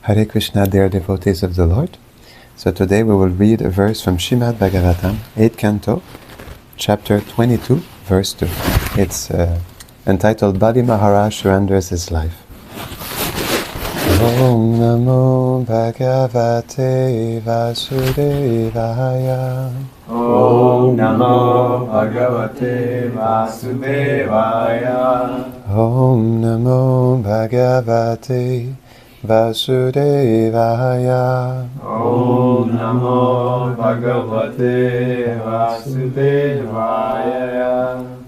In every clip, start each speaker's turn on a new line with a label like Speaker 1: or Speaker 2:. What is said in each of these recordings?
Speaker 1: Hare Krishna, dear devotees of the Lord. So today we will read a verse from Srimad Bhagavatam, 8th Canto, chapter 22, verse 2. It's entitled Bali Maharaj surrenders his life. Om Namo Bhagavate Vasudevaya.
Speaker 2: Om Namo Bhagavate Vasudevaya.
Speaker 1: Om Namo Bhagavate Vasudevaya.
Speaker 2: Om Namo Bhagavate Vasudevaya.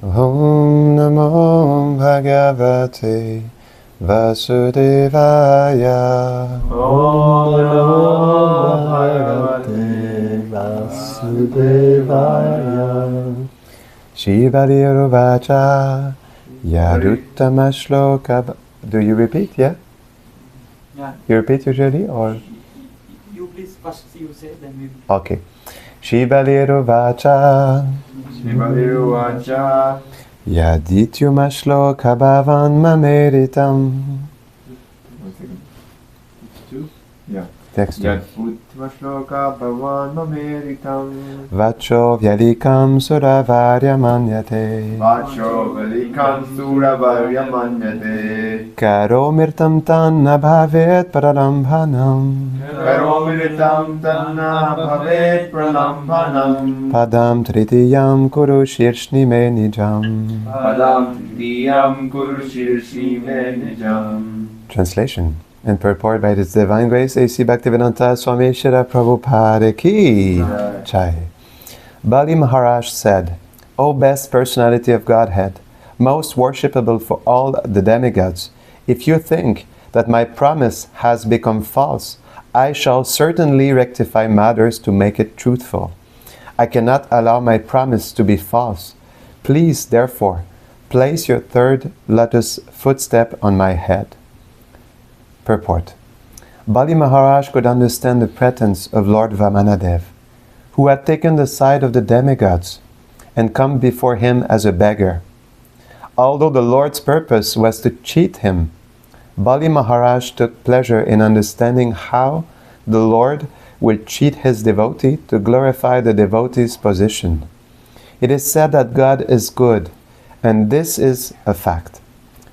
Speaker 1: Om Namo Bhagavate Vasudevaya.
Speaker 2: Om Namo Bhagavate Vasudevaya.
Speaker 1: Shivali Ruvacha Yaduttama Shloka. Do you repeat, yeah?
Speaker 3: Yeah.
Speaker 1: You repeat usually, or?
Speaker 3: You please first you say, then we.
Speaker 1: Okay. Shivali Ruvacha
Speaker 2: Shivadevacha.
Speaker 1: Yadityuma Shloka Bhavan Mameritam.
Speaker 2: Yeah.
Speaker 1: Text 2.
Speaker 2: Yadbhutva shloka bhavan mameritam.
Speaker 1: Vacho Vyalikam Suravarya Manyate.
Speaker 2: Vacho velikam suravarya manyate.
Speaker 1: Karo Mirtam Tanna Bhavet Pralambhanam.
Speaker 2: Karomiritam tanna bhavet pralambanam.
Speaker 1: Padam Tritiyam Kuru Shirshni Me Nijam.
Speaker 2: Padam diyam kuru shirshi me nijam.
Speaker 1: Translation and purport by His Divine Grace A.C. Bhaktivedanta Swami Shira Prabhupada Ki Jai. Bali Maharaj said, O best personality of Godhead, most worshipable for all the demigods, if you think that my promise has become false, I shall certainly rectify matters to make it truthful. I cannot allow my promise to be false. Please, therefore, place your third lotus footstep on my head. Purport. Bali Maharaj could understand the pretense of Lord Vamanadev, who had taken the side of the demigods and come before him as a beggar. Although the Lord's purpose was to cheat him, Bali Maharaj took pleasure in understanding how the Lord will cheat his devotee to glorify the devotee's position. It is said that God is good, and this is a fact.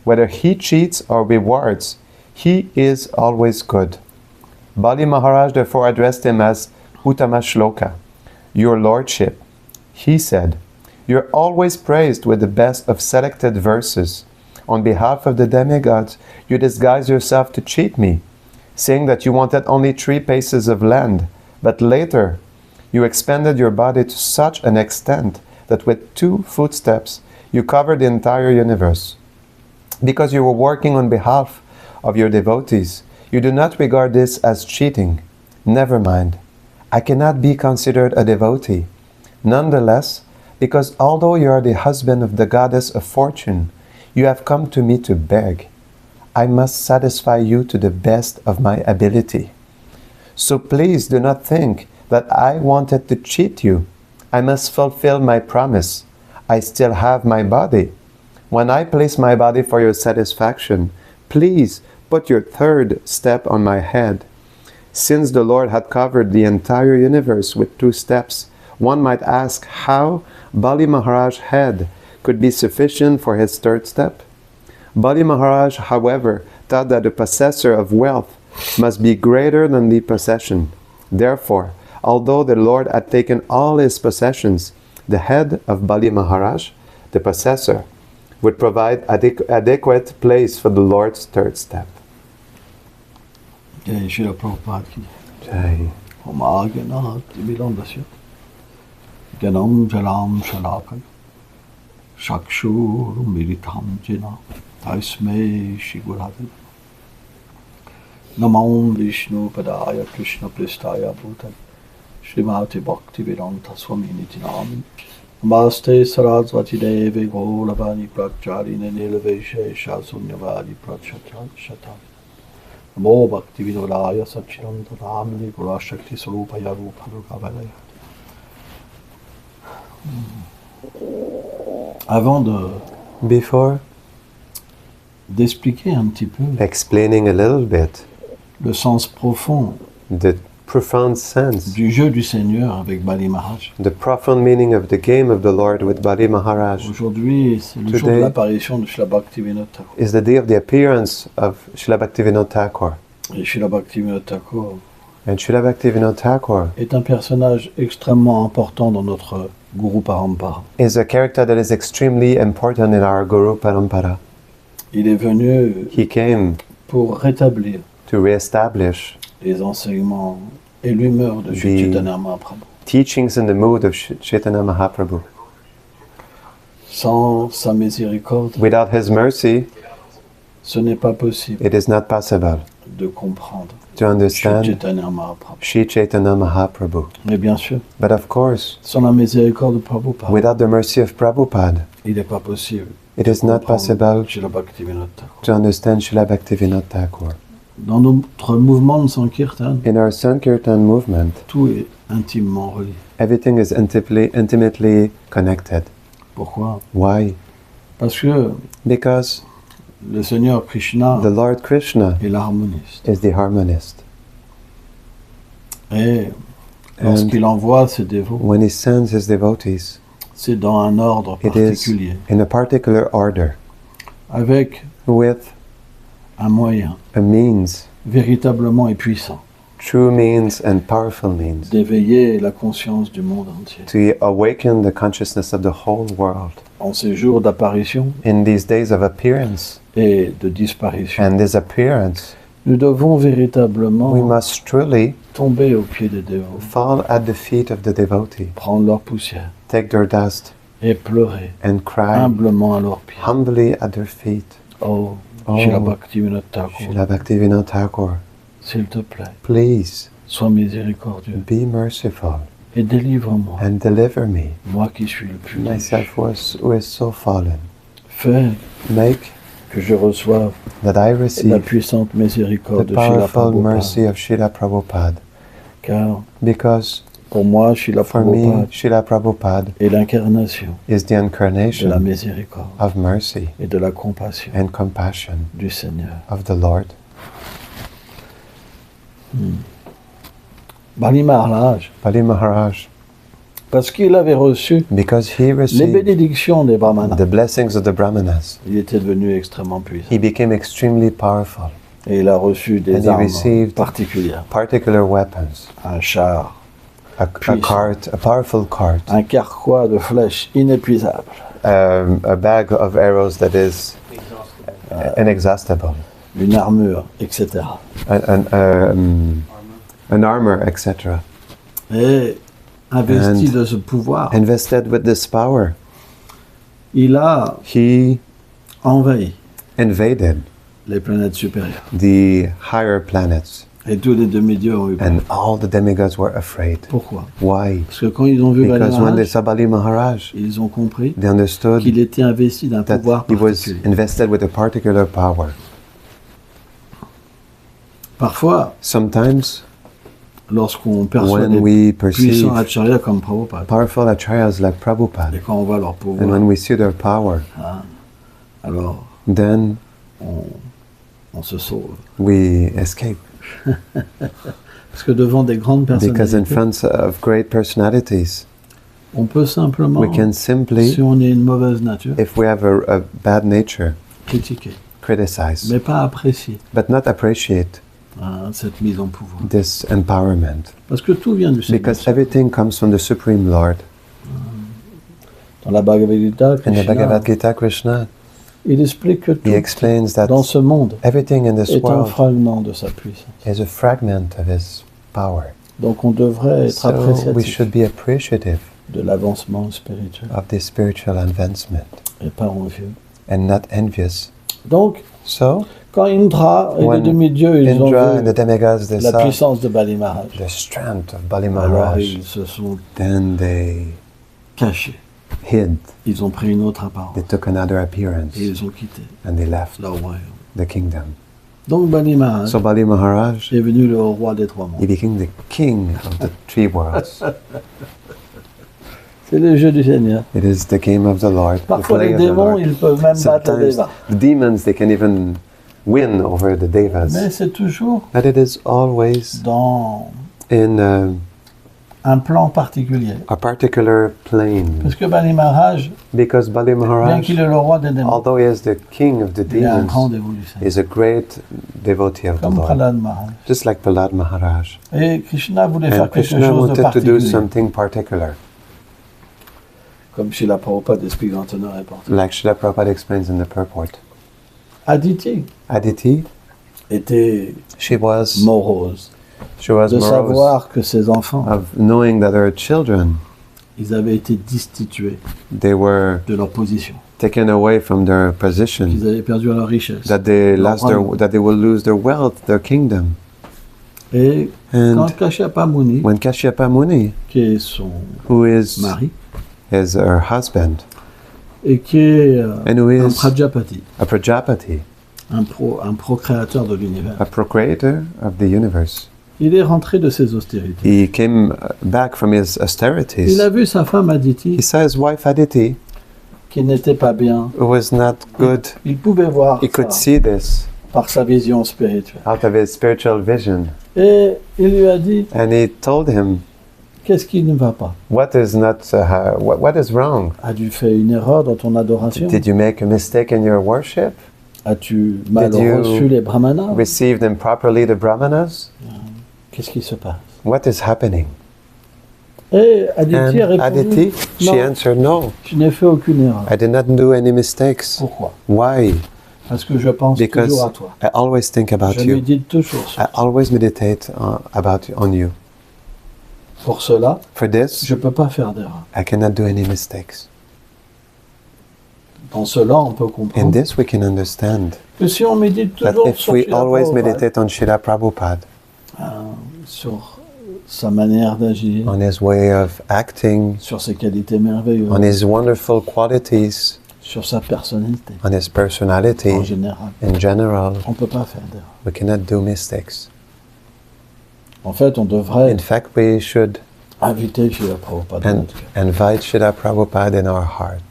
Speaker 1: Whether he cheats or rewards, he is always good. Bali Maharaj therefore addressed him as Uttama Shloka, your lordship. He said, you're always praised with the best of selected verses. On behalf of the demigods, you disguise yourself to cheat me, saying that you wanted only 3 paces of land, but later you expanded your body to such an extent that with 2 footsteps you covered the entire universe. Because you were working on behalf of your devotees, you do not regard this as cheating. Never mind. I cannot be considered a devotee. Nonetheless, because although you are the husband of the goddess of fortune, you have come to me to beg. I must satisfy you to the best of my ability. So please do not think that I wanted to cheat you. I must fulfill my promise. I still have my body. When I place my body for your satisfaction, please put your third step on my head. Since the Lord had covered the entire universe with 2 steps, one might ask how Bali Maharaj's head could be sufficient for his third step. Bali Maharaj, however, thought that the possessor of wealth must be greater than the possession. Therefore, although the Lord had taken all his possessions, the head of Bali Maharaj, the possessor, would provide adequate place for the Lord's third step.
Speaker 4: Jai Shri Prabhupada ki
Speaker 1: Jai.
Speaker 4: Om Agyanat Vidandasya Janam Jalam Shalakam Shakshur Miritam Jina Tasmai Shri Gurave Namam Vishnu Padaya Krishna Pristaya Bhutan Srimati Bhakti Vedanta Swami Nitinami Namaste Sarasvati Devi Golavani Pracharine Nilveshe Shasunyavadi Prachata Namo Bhakti Vinodaya Satchiranta Namini Gura Shakti Sarupaya Rupa Rukavalaya. Avant
Speaker 1: Before
Speaker 4: d'expliquer un petit peu
Speaker 1: explaining a little bit
Speaker 4: le sens profond
Speaker 1: the profound sense,
Speaker 4: du jeu du Seigneur avec Bali Maharaj.
Speaker 1: the profound meaning of the game of the Lord with Bali Maharaj
Speaker 4: Aujourd'hui, c'est le jour de
Speaker 1: Today
Speaker 4: l'apparition de Srila Bhaktivinoda Thakur.
Speaker 1: is the day of the appearance of Srila Bhaktivinoda Thakur.
Speaker 4: Et Srila Bhaktivinoda Thakur
Speaker 1: And Srila Bhaktivinoda Thakur
Speaker 4: est un personnage extrêmement important dans notre Guru Parampara.
Speaker 1: is a character that is extremely important in our Guru Parampara.
Speaker 4: Il est venu
Speaker 1: He came
Speaker 4: pour rétablir
Speaker 1: to re-establish
Speaker 4: les enseignements et l'humeur de Sri
Speaker 1: The-
Speaker 4: Chaitanya Mahaprabhu.
Speaker 1: teachings in the mood of Chaitanya Mahaprabhu.
Speaker 4: Sans sa miséricorde,
Speaker 1: Without his mercy,
Speaker 4: ce n'est pas possible
Speaker 1: it is not possible
Speaker 4: de comprendre
Speaker 1: to
Speaker 4: Sri
Speaker 1: understand
Speaker 4: Chaitanya Mahaprabhu.
Speaker 1: Sri Chaitanya Mahaprabhu.
Speaker 4: Mais bien sûr,
Speaker 1: But of course,
Speaker 4: sans la miséricorde de Prabhupada,
Speaker 1: without the mercy of Prabhupada,
Speaker 4: il n'est pas possible
Speaker 1: it is not
Speaker 4: comprendre
Speaker 1: possible
Speaker 4: Srila Bhaktivinoda Thakur.
Speaker 1: to understand Srila Bhaktivinoda Thakur.
Speaker 4: Dans notre mouvement de Sankirtan,
Speaker 1: In our Sankirtan movement,
Speaker 4: tout est intimement relié.
Speaker 1: everything is intimately connected.
Speaker 4: Pourquoi?
Speaker 1: Why?
Speaker 4: Parce que
Speaker 1: Because
Speaker 4: le Seigneur Krishna
Speaker 1: the Lord Krishna
Speaker 4: est l'harmoniste.
Speaker 1: is the harmonist.
Speaker 4: Et
Speaker 1: And
Speaker 4: lorsqu'il envoie ses dévots,
Speaker 1: when he sends his devotees,
Speaker 4: c'est dans un ordre
Speaker 1: it is
Speaker 4: particulier,
Speaker 1: in a particular order,
Speaker 4: avec
Speaker 1: with
Speaker 4: un moyen
Speaker 1: a means,
Speaker 4: véritablement et puissant
Speaker 1: true means and powerful means,
Speaker 4: d'éveiller la conscience du monde entier.
Speaker 1: to awaken the consciousness of the whole world.
Speaker 4: En ces jours d'apparition
Speaker 1: In these days of appearance
Speaker 4: et de disparition,
Speaker 1: and disappearance,
Speaker 4: nous devons véritablement
Speaker 1: we must truly
Speaker 4: tomber aux pieds des dévots,
Speaker 1: fall at the feet of the devotee,
Speaker 4: prendre leur poussière
Speaker 1: take their dust,
Speaker 4: et pleurer
Speaker 1: and cry
Speaker 4: humblement à leurs pieds.
Speaker 1: humbly at their feet.
Speaker 4: Oh,
Speaker 1: Oh,
Speaker 4: Srila Bhaktivinoda Thakur,
Speaker 1: Srila Bhaktivinoda Thakur,
Speaker 4: s'il te plaît,
Speaker 1: please
Speaker 4: sois miséricordieux
Speaker 1: be merciful
Speaker 4: et délivre-moi,
Speaker 1: and deliver me,
Speaker 4: moi qui suis le plus riche.
Speaker 1: myself who is so fallen.
Speaker 4: Fais
Speaker 1: Make
Speaker 4: que je reçoive
Speaker 1: that I
Speaker 4: la
Speaker 1: receive
Speaker 4: puissante miséricorde
Speaker 1: the
Speaker 4: de Srila
Speaker 1: powerful
Speaker 4: Prabhupada.
Speaker 1: mercy of Srila Prabhupada,
Speaker 4: Car
Speaker 1: because
Speaker 4: pour moi, Srila
Speaker 1: for me,
Speaker 4: Prabhupada
Speaker 1: Srila Prabhupada
Speaker 4: est l'incarnation
Speaker 1: is the
Speaker 4: de la
Speaker 1: incarnation
Speaker 4: miséricorde
Speaker 1: of mercy
Speaker 4: et de la compassion
Speaker 1: and compassion
Speaker 4: du Seigneur.
Speaker 1: of the Lord.
Speaker 4: Bali Maharaj,
Speaker 1: Bali Maharaj,
Speaker 4: parce qu'il avait reçu
Speaker 1: because he
Speaker 4: les
Speaker 1: received
Speaker 4: bénédictions des Brahmanas,
Speaker 1: the blessings of the Brahmanas,
Speaker 4: il était devenu extrêmement puissant.
Speaker 1: he became extremely powerful.
Speaker 4: Et il a reçu
Speaker 1: And
Speaker 4: des
Speaker 1: he
Speaker 4: armes
Speaker 1: received
Speaker 4: particulières,
Speaker 1: particular weapons,
Speaker 4: un char,
Speaker 1: a
Speaker 4: Puissant.
Speaker 1: cart, a powerful cart,
Speaker 4: un carquois de flèches inépuisable,
Speaker 1: a bag of arrows that is inexhaustible,
Speaker 4: une armure, etc.
Speaker 1: an armor, etc.
Speaker 4: Et investi
Speaker 1: And-
Speaker 4: de ce pouvoir,
Speaker 1: Invested with this power,
Speaker 4: il a
Speaker 1: he
Speaker 4: envahi
Speaker 1: invaded
Speaker 4: les planètes supérieures.
Speaker 1: the higher planets,
Speaker 4: Et tous les demi-dieux ont eu peur.
Speaker 1: and all the demigods were afraid.
Speaker 4: Pourquoi?
Speaker 1: Why?
Speaker 4: Parce que quand ils ont vu Bali
Speaker 1: Because when they
Speaker 4: Maharaj,
Speaker 1: saw Bali Maharaj,
Speaker 4: ils ont compris
Speaker 1: they understood
Speaker 4: qu'il était investi d'un
Speaker 1: that
Speaker 4: pouvoir
Speaker 1: he was
Speaker 4: particulier.
Speaker 1: invested with a particular power.
Speaker 4: Parfois,
Speaker 1: Sometimes,
Speaker 4: lorsqu'on perçoit
Speaker 1: when
Speaker 4: des
Speaker 1: we perceive
Speaker 4: puissants acharyas comme Prabhupada,
Speaker 1: powerful acharyas like Prabhupada,
Speaker 4: et quand on voit leur
Speaker 1: and
Speaker 4: pouvoir,
Speaker 1: when we see their power,
Speaker 4: alors
Speaker 1: then
Speaker 4: on se sauve.
Speaker 1: we escape.
Speaker 4: Parce que devant des grandes
Speaker 1: Because in
Speaker 4: personnalités,
Speaker 1: front of great personalities,
Speaker 4: on peut simplement,
Speaker 1: we can simply,
Speaker 4: si on est une mauvaise nature,
Speaker 1: if we have a bad nature,
Speaker 4: critiquer,
Speaker 1: criticize,
Speaker 4: mais pas apprécier
Speaker 1: but not appreciate
Speaker 4: cette mise en pouvoir.
Speaker 1: this empowerment.
Speaker 4: Parce que tout vient du Seigneur.
Speaker 1: Because everything comes from the Supreme Lord.
Speaker 4: Dans la Bhagavad Gita,
Speaker 1: In the
Speaker 4: Krishna,
Speaker 1: Bhagavad Gita, Krishna,
Speaker 4: il explique que
Speaker 1: he
Speaker 4: tout
Speaker 1: explains that
Speaker 4: dans ce monde
Speaker 1: everything in this
Speaker 4: est un
Speaker 1: world
Speaker 4: fragment de sa puissance.
Speaker 1: is a fragment of his power.
Speaker 4: Donc on devrait être
Speaker 1: So we
Speaker 4: appréciatif
Speaker 1: should be appreciative
Speaker 4: de l'avancement spirituel
Speaker 1: of this spiritual advancement
Speaker 4: et pas envieux.
Speaker 1: and not envious.
Speaker 4: Donc,
Speaker 1: So,
Speaker 4: quand Indra et les
Speaker 1: when
Speaker 4: demi-dieux ils ont
Speaker 1: Indra and
Speaker 4: vu
Speaker 1: the demigods, they
Speaker 4: la
Speaker 1: saw
Speaker 4: puissance de Bali Maharaj,
Speaker 1: the strength of Bali
Speaker 4: alors
Speaker 1: Maharaj,
Speaker 4: ils se sont
Speaker 1: then they
Speaker 4: cachés.
Speaker 1: hid,
Speaker 4: Ils ont pris une autre apparence
Speaker 1: they took another appearance,
Speaker 4: et ils ont quitté
Speaker 1: and they left
Speaker 4: leur royaume.
Speaker 1: the kingdom.
Speaker 4: Donc Bali Maharaj
Speaker 1: So Bali Maharaj,
Speaker 4: est devenu le roi des trois
Speaker 1: he
Speaker 4: mondes.
Speaker 1: became the king of the three worlds.
Speaker 4: C'est le jeu du Seigneur.
Speaker 1: It is the game of the Lord. The
Speaker 4: Parfois
Speaker 1: play
Speaker 4: les
Speaker 1: of the
Speaker 4: démons,
Speaker 1: Lord.
Speaker 4: ils peuvent même battre les
Speaker 1: Sometimes
Speaker 4: démons.
Speaker 1: the demons, they can even win over the devas.
Speaker 4: Mais c'est toujours
Speaker 1: But it is always
Speaker 4: dans
Speaker 1: in
Speaker 4: un plan particulier.
Speaker 1: a particular plane.
Speaker 4: Parce que Bali Maharaj,
Speaker 1: Because Bali
Speaker 4: bien
Speaker 1: Maharaj,
Speaker 4: qu'il est le roi des démons,
Speaker 1: although he is the king of the
Speaker 4: il est un grand
Speaker 1: demons,
Speaker 4: dévolu du Seigneur.
Speaker 1: is a great devotee of the
Speaker 4: Comme
Speaker 1: Lord.
Speaker 4: Prahlad Maharaj.
Speaker 1: Just like Prahlad Maharaj.
Speaker 4: Et Krishna voulait
Speaker 1: And
Speaker 4: faire quelque
Speaker 1: Krishna
Speaker 4: chose de
Speaker 1: wanted to do
Speaker 4: particulier.
Speaker 1: something particular.
Speaker 4: Comme Srila Prabhupada explique dans Tenor et Porteur.
Speaker 1: Like Srila Prabhupada explains in the purport.
Speaker 4: Aditi
Speaker 1: Aditi,
Speaker 4: était
Speaker 1: she was
Speaker 4: morose
Speaker 1: de
Speaker 4: de
Speaker 1: morose
Speaker 4: savoir que ses enfants,
Speaker 1: of knowing that her children,
Speaker 4: ils avaient été destitués
Speaker 1: they were
Speaker 4: de leur position,
Speaker 1: taken away from their position,
Speaker 4: qu'ils avaient perdu leur richesse.
Speaker 1: that they
Speaker 4: leur
Speaker 1: lost their,
Speaker 4: royaume.
Speaker 1: that they will lose their wealth, their kingdom.
Speaker 4: Et
Speaker 1: And
Speaker 4: quand Kashyapa Muni,
Speaker 1: when Kashyapa Muni,
Speaker 4: qui est son
Speaker 1: who is
Speaker 4: mari,
Speaker 1: her husband,
Speaker 4: et qui est
Speaker 1: and who
Speaker 4: un
Speaker 1: is
Speaker 4: Prajapati,
Speaker 1: a Prajapati,
Speaker 4: un procréateur de l'univers,
Speaker 1: a procreator of the universe,
Speaker 4: il est rentré de ses austérités.
Speaker 1: he came back from his austerities.
Speaker 4: Il a vu sa femme Aditi,
Speaker 1: He saw his wife Aditi,
Speaker 4: qui n'était pas bien.
Speaker 1: who was not good.
Speaker 4: Il pouvait voir
Speaker 1: He could
Speaker 4: ça
Speaker 1: see this
Speaker 4: par sa vision spirituelle.
Speaker 1: out of his spiritual vision.
Speaker 4: Et il lui a dit,
Speaker 1: And he told him,
Speaker 4: qu'est-ce qui ne va pas?
Speaker 1: what is wrong?
Speaker 4: As-tu fait une erreur dans ton adoration?
Speaker 1: Did you make a mistake in your worship?
Speaker 4: As-tu mal
Speaker 1: Did you
Speaker 4: reçu les brahmanas?
Speaker 1: Received improperly the brahmanas?
Speaker 4: Qu'est-ce qui se passe?
Speaker 1: What is happening?
Speaker 4: Et Aditi a
Speaker 1: And
Speaker 4: répondu,
Speaker 1: Aditi, she
Speaker 4: non,
Speaker 1: answered, no,
Speaker 4: je n'ai fait aucune erreur.
Speaker 1: I did not do any mistakes.
Speaker 4: Pourquoi?
Speaker 1: Why?
Speaker 4: Parce que je pense
Speaker 1: Because
Speaker 4: toujours à toi.
Speaker 1: I always think about
Speaker 4: Je lui
Speaker 1: you.
Speaker 4: dis toujours ça.
Speaker 1: I always meditate on you.
Speaker 4: Pour cela,
Speaker 1: For this,
Speaker 4: je ne peux pas faire d'erreur.
Speaker 1: I cannot do any mistakes.
Speaker 4: Dans cela, on peut
Speaker 1: In
Speaker 4: comprendre
Speaker 1: this, we can understand
Speaker 4: que si on médite
Speaker 1: that
Speaker 4: toujours
Speaker 1: if
Speaker 4: sur
Speaker 1: we
Speaker 4: Srila
Speaker 1: always
Speaker 4: Prabhupada,
Speaker 1: meditate on Srila Prabhupada,
Speaker 4: sur sa manière d'agir,
Speaker 1: on his way of acting,
Speaker 4: sur ses qualités merveilleuses,
Speaker 1: on his wonderful qualities,
Speaker 4: sur sa personnalité,
Speaker 1: on his personality
Speaker 4: en général,
Speaker 1: in general,
Speaker 4: on ne peut pas faire d'erreur.
Speaker 1: we cannot do mistakes.
Speaker 4: En fait, on devrait
Speaker 1: In fact, we should
Speaker 4: inviter Srila Prabhupada dans
Speaker 1: and
Speaker 4: notre cœur.
Speaker 1: invite Srila Prabhupada in our heart.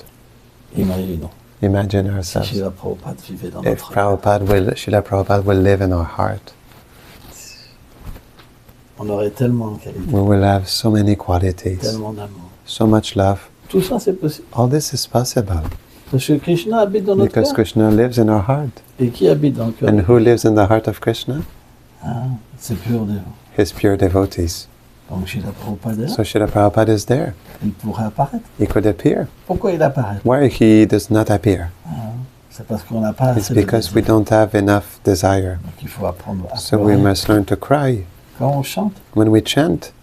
Speaker 4: Imaginons
Speaker 1: Imagine
Speaker 4: si
Speaker 1: ourselves
Speaker 4: Srila Prabhupada vivait dans
Speaker 1: if
Speaker 4: notre cœur.
Speaker 1: Srila Prabhupada will live in our heart.
Speaker 4: On aurait tellement de qualités,
Speaker 1: We will have so many qualities,
Speaker 4: tellement d'amour.
Speaker 1: so much love.
Speaker 4: Tout ça, c'est possible.
Speaker 1: All this is possible
Speaker 4: Parce que Krishna habite dans notre
Speaker 1: because
Speaker 4: cœur.
Speaker 1: Krishna lives in our heart.
Speaker 4: Et qui habite dans le cœur?
Speaker 1: And who lives in the heart of Krishna?
Speaker 4: C'est pur dévot.
Speaker 1: His pure devotees.
Speaker 4: Donc Srila Prabhupada est là,
Speaker 1: So Srila Prabhupada is there.
Speaker 4: il pourrait apparaître.
Speaker 1: He could appear.
Speaker 4: Pourquoi il apparaît?
Speaker 1: Why he does not appear?
Speaker 4: C'est parce qu'on n'a pas
Speaker 1: It's
Speaker 4: assez de
Speaker 1: because we
Speaker 4: désir.
Speaker 1: don't have enough desire.
Speaker 4: Donc il faut apprendre à
Speaker 1: So we
Speaker 4: pleurer.
Speaker 1: must learn to cry.
Speaker 4: Quand on chante,
Speaker 1: When we chant,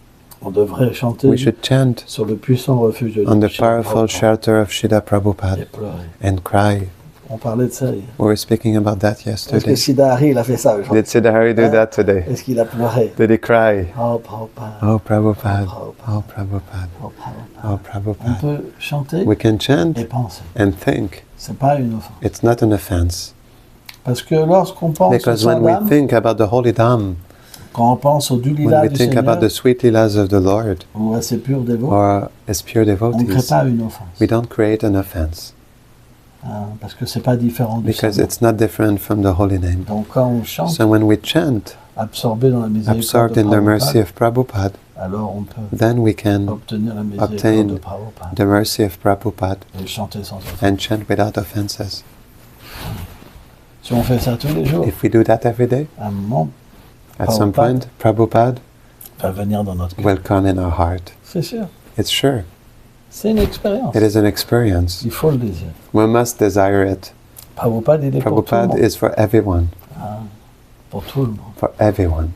Speaker 4: on devrait chanter
Speaker 1: we should chant
Speaker 4: sur le puissant refuge de
Speaker 1: on the
Speaker 4: Srila
Speaker 1: powerful
Speaker 4: Prabhupada
Speaker 1: shelter of Srila
Speaker 4: et
Speaker 1: Prabhupada
Speaker 4: pleurer.
Speaker 1: and cry.
Speaker 4: On parlait de ça hier.
Speaker 1: We were speaking about that
Speaker 4: Est-ce que
Speaker 1: yesterday.
Speaker 4: Siddhari, il a fait ça aujourd'hui?
Speaker 1: Did Siddhari do that today?
Speaker 4: Est-ce qu'il a pleuré?
Speaker 1: Did he cry?
Speaker 4: Oh Prabhupada,
Speaker 1: Oh Prabhupada,
Speaker 4: Prabhupada,
Speaker 1: oh Prabhupada,
Speaker 4: oh Prabhupada.
Speaker 1: oh
Speaker 4: On
Speaker 1: Prabhupada.
Speaker 4: peut chanter
Speaker 1: We can chant
Speaker 4: et penser.
Speaker 1: and think.
Speaker 4: C'est pas une offense.
Speaker 1: It's not an offense.
Speaker 4: Parce que lorsqu'on pense au
Speaker 1: Because when we
Speaker 4: Saint-Dame,
Speaker 1: think about the Holy Dham,
Speaker 4: quand on pense au
Speaker 1: when
Speaker 4: Dulila
Speaker 1: we
Speaker 4: du
Speaker 1: think
Speaker 4: Seigneur,
Speaker 1: about the sweet lilas of the Lord
Speaker 4: ou à ses purs dévots,
Speaker 1: or as pure
Speaker 4: on ne crée
Speaker 1: devotees,
Speaker 4: pas une offense.
Speaker 1: we don't create an offense
Speaker 4: Parce que c'est pas différent du
Speaker 1: because
Speaker 4: Saint-Dame.
Speaker 1: it's not different from the Holy Name.
Speaker 4: Donc quand on chante,
Speaker 1: So when we chant,
Speaker 4: absorbé dans la miséricorde
Speaker 1: absorbed
Speaker 4: de
Speaker 1: in the mercy
Speaker 4: Prabhupada,
Speaker 1: of Prabhupada,
Speaker 4: alors on peut
Speaker 1: then we can
Speaker 4: obtenir la miséricorde
Speaker 1: obtain
Speaker 4: de Prabhupada
Speaker 1: the mercy of Prabhupada
Speaker 4: et chanter sans offense.
Speaker 1: and chant without offenses.
Speaker 4: Si on fait ça tous les jours,
Speaker 1: If we do that every day,
Speaker 4: à un moment,
Speaker 1: at some
Speaker 4: Prabhupada
Speaker 1: point, Prabhupada
Speaker 4: va venir dans notre cœur.
Speaker 1: will come in our heart.
Speaker 4: C'est sûr.
Speaker 1: It's sure.
Speaker 4: C'est une expérience.
Speaker 1: It is an experience.
Speaker 4: Il faut le désirer.
Speaker 1: We must desire it.
Speaker 4: Prabhupada, il est pour tout le
Speaker 1: Prabhupada
Speaker 4: monde.
Speaker 1: is for everyone.
Speaker 4: Pour tout le monde.
Speaker 1: For everyone.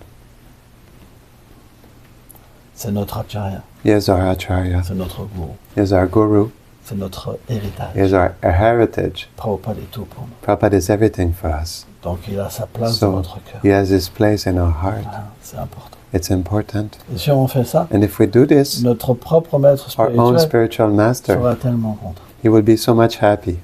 Speaker 4: C'est notre acharya,
Speaker 1: He is our Acharya.
Speaker 4: c'est notre gourou,
Speaker 1: He is our Guru.
Speaker 4: c'est notre héritage.
Speaker 1: He is our heritage.
Speaker 4: Prabhupada est tout pour nous.
Speaker 1: Prabhupada is everything for us.
Speaker 4: Donc il a sa place
Speaker 1: So,
Speaker 4: dans notre cœur.
Speaker 1: He has His place in our heart.
Speaker 4: C'est important.
Speaker 1: It's important.
Speaker 4: Et si on fait ça,
Speaker 1: And if we do this,
Speaker 4: notre propre maître
Speaker 1: our own
Speaker 4: spirituel
Speaker 1: spiritual master,
Speaker 4: sera tellement content.
Speaker 1: he will be so much happy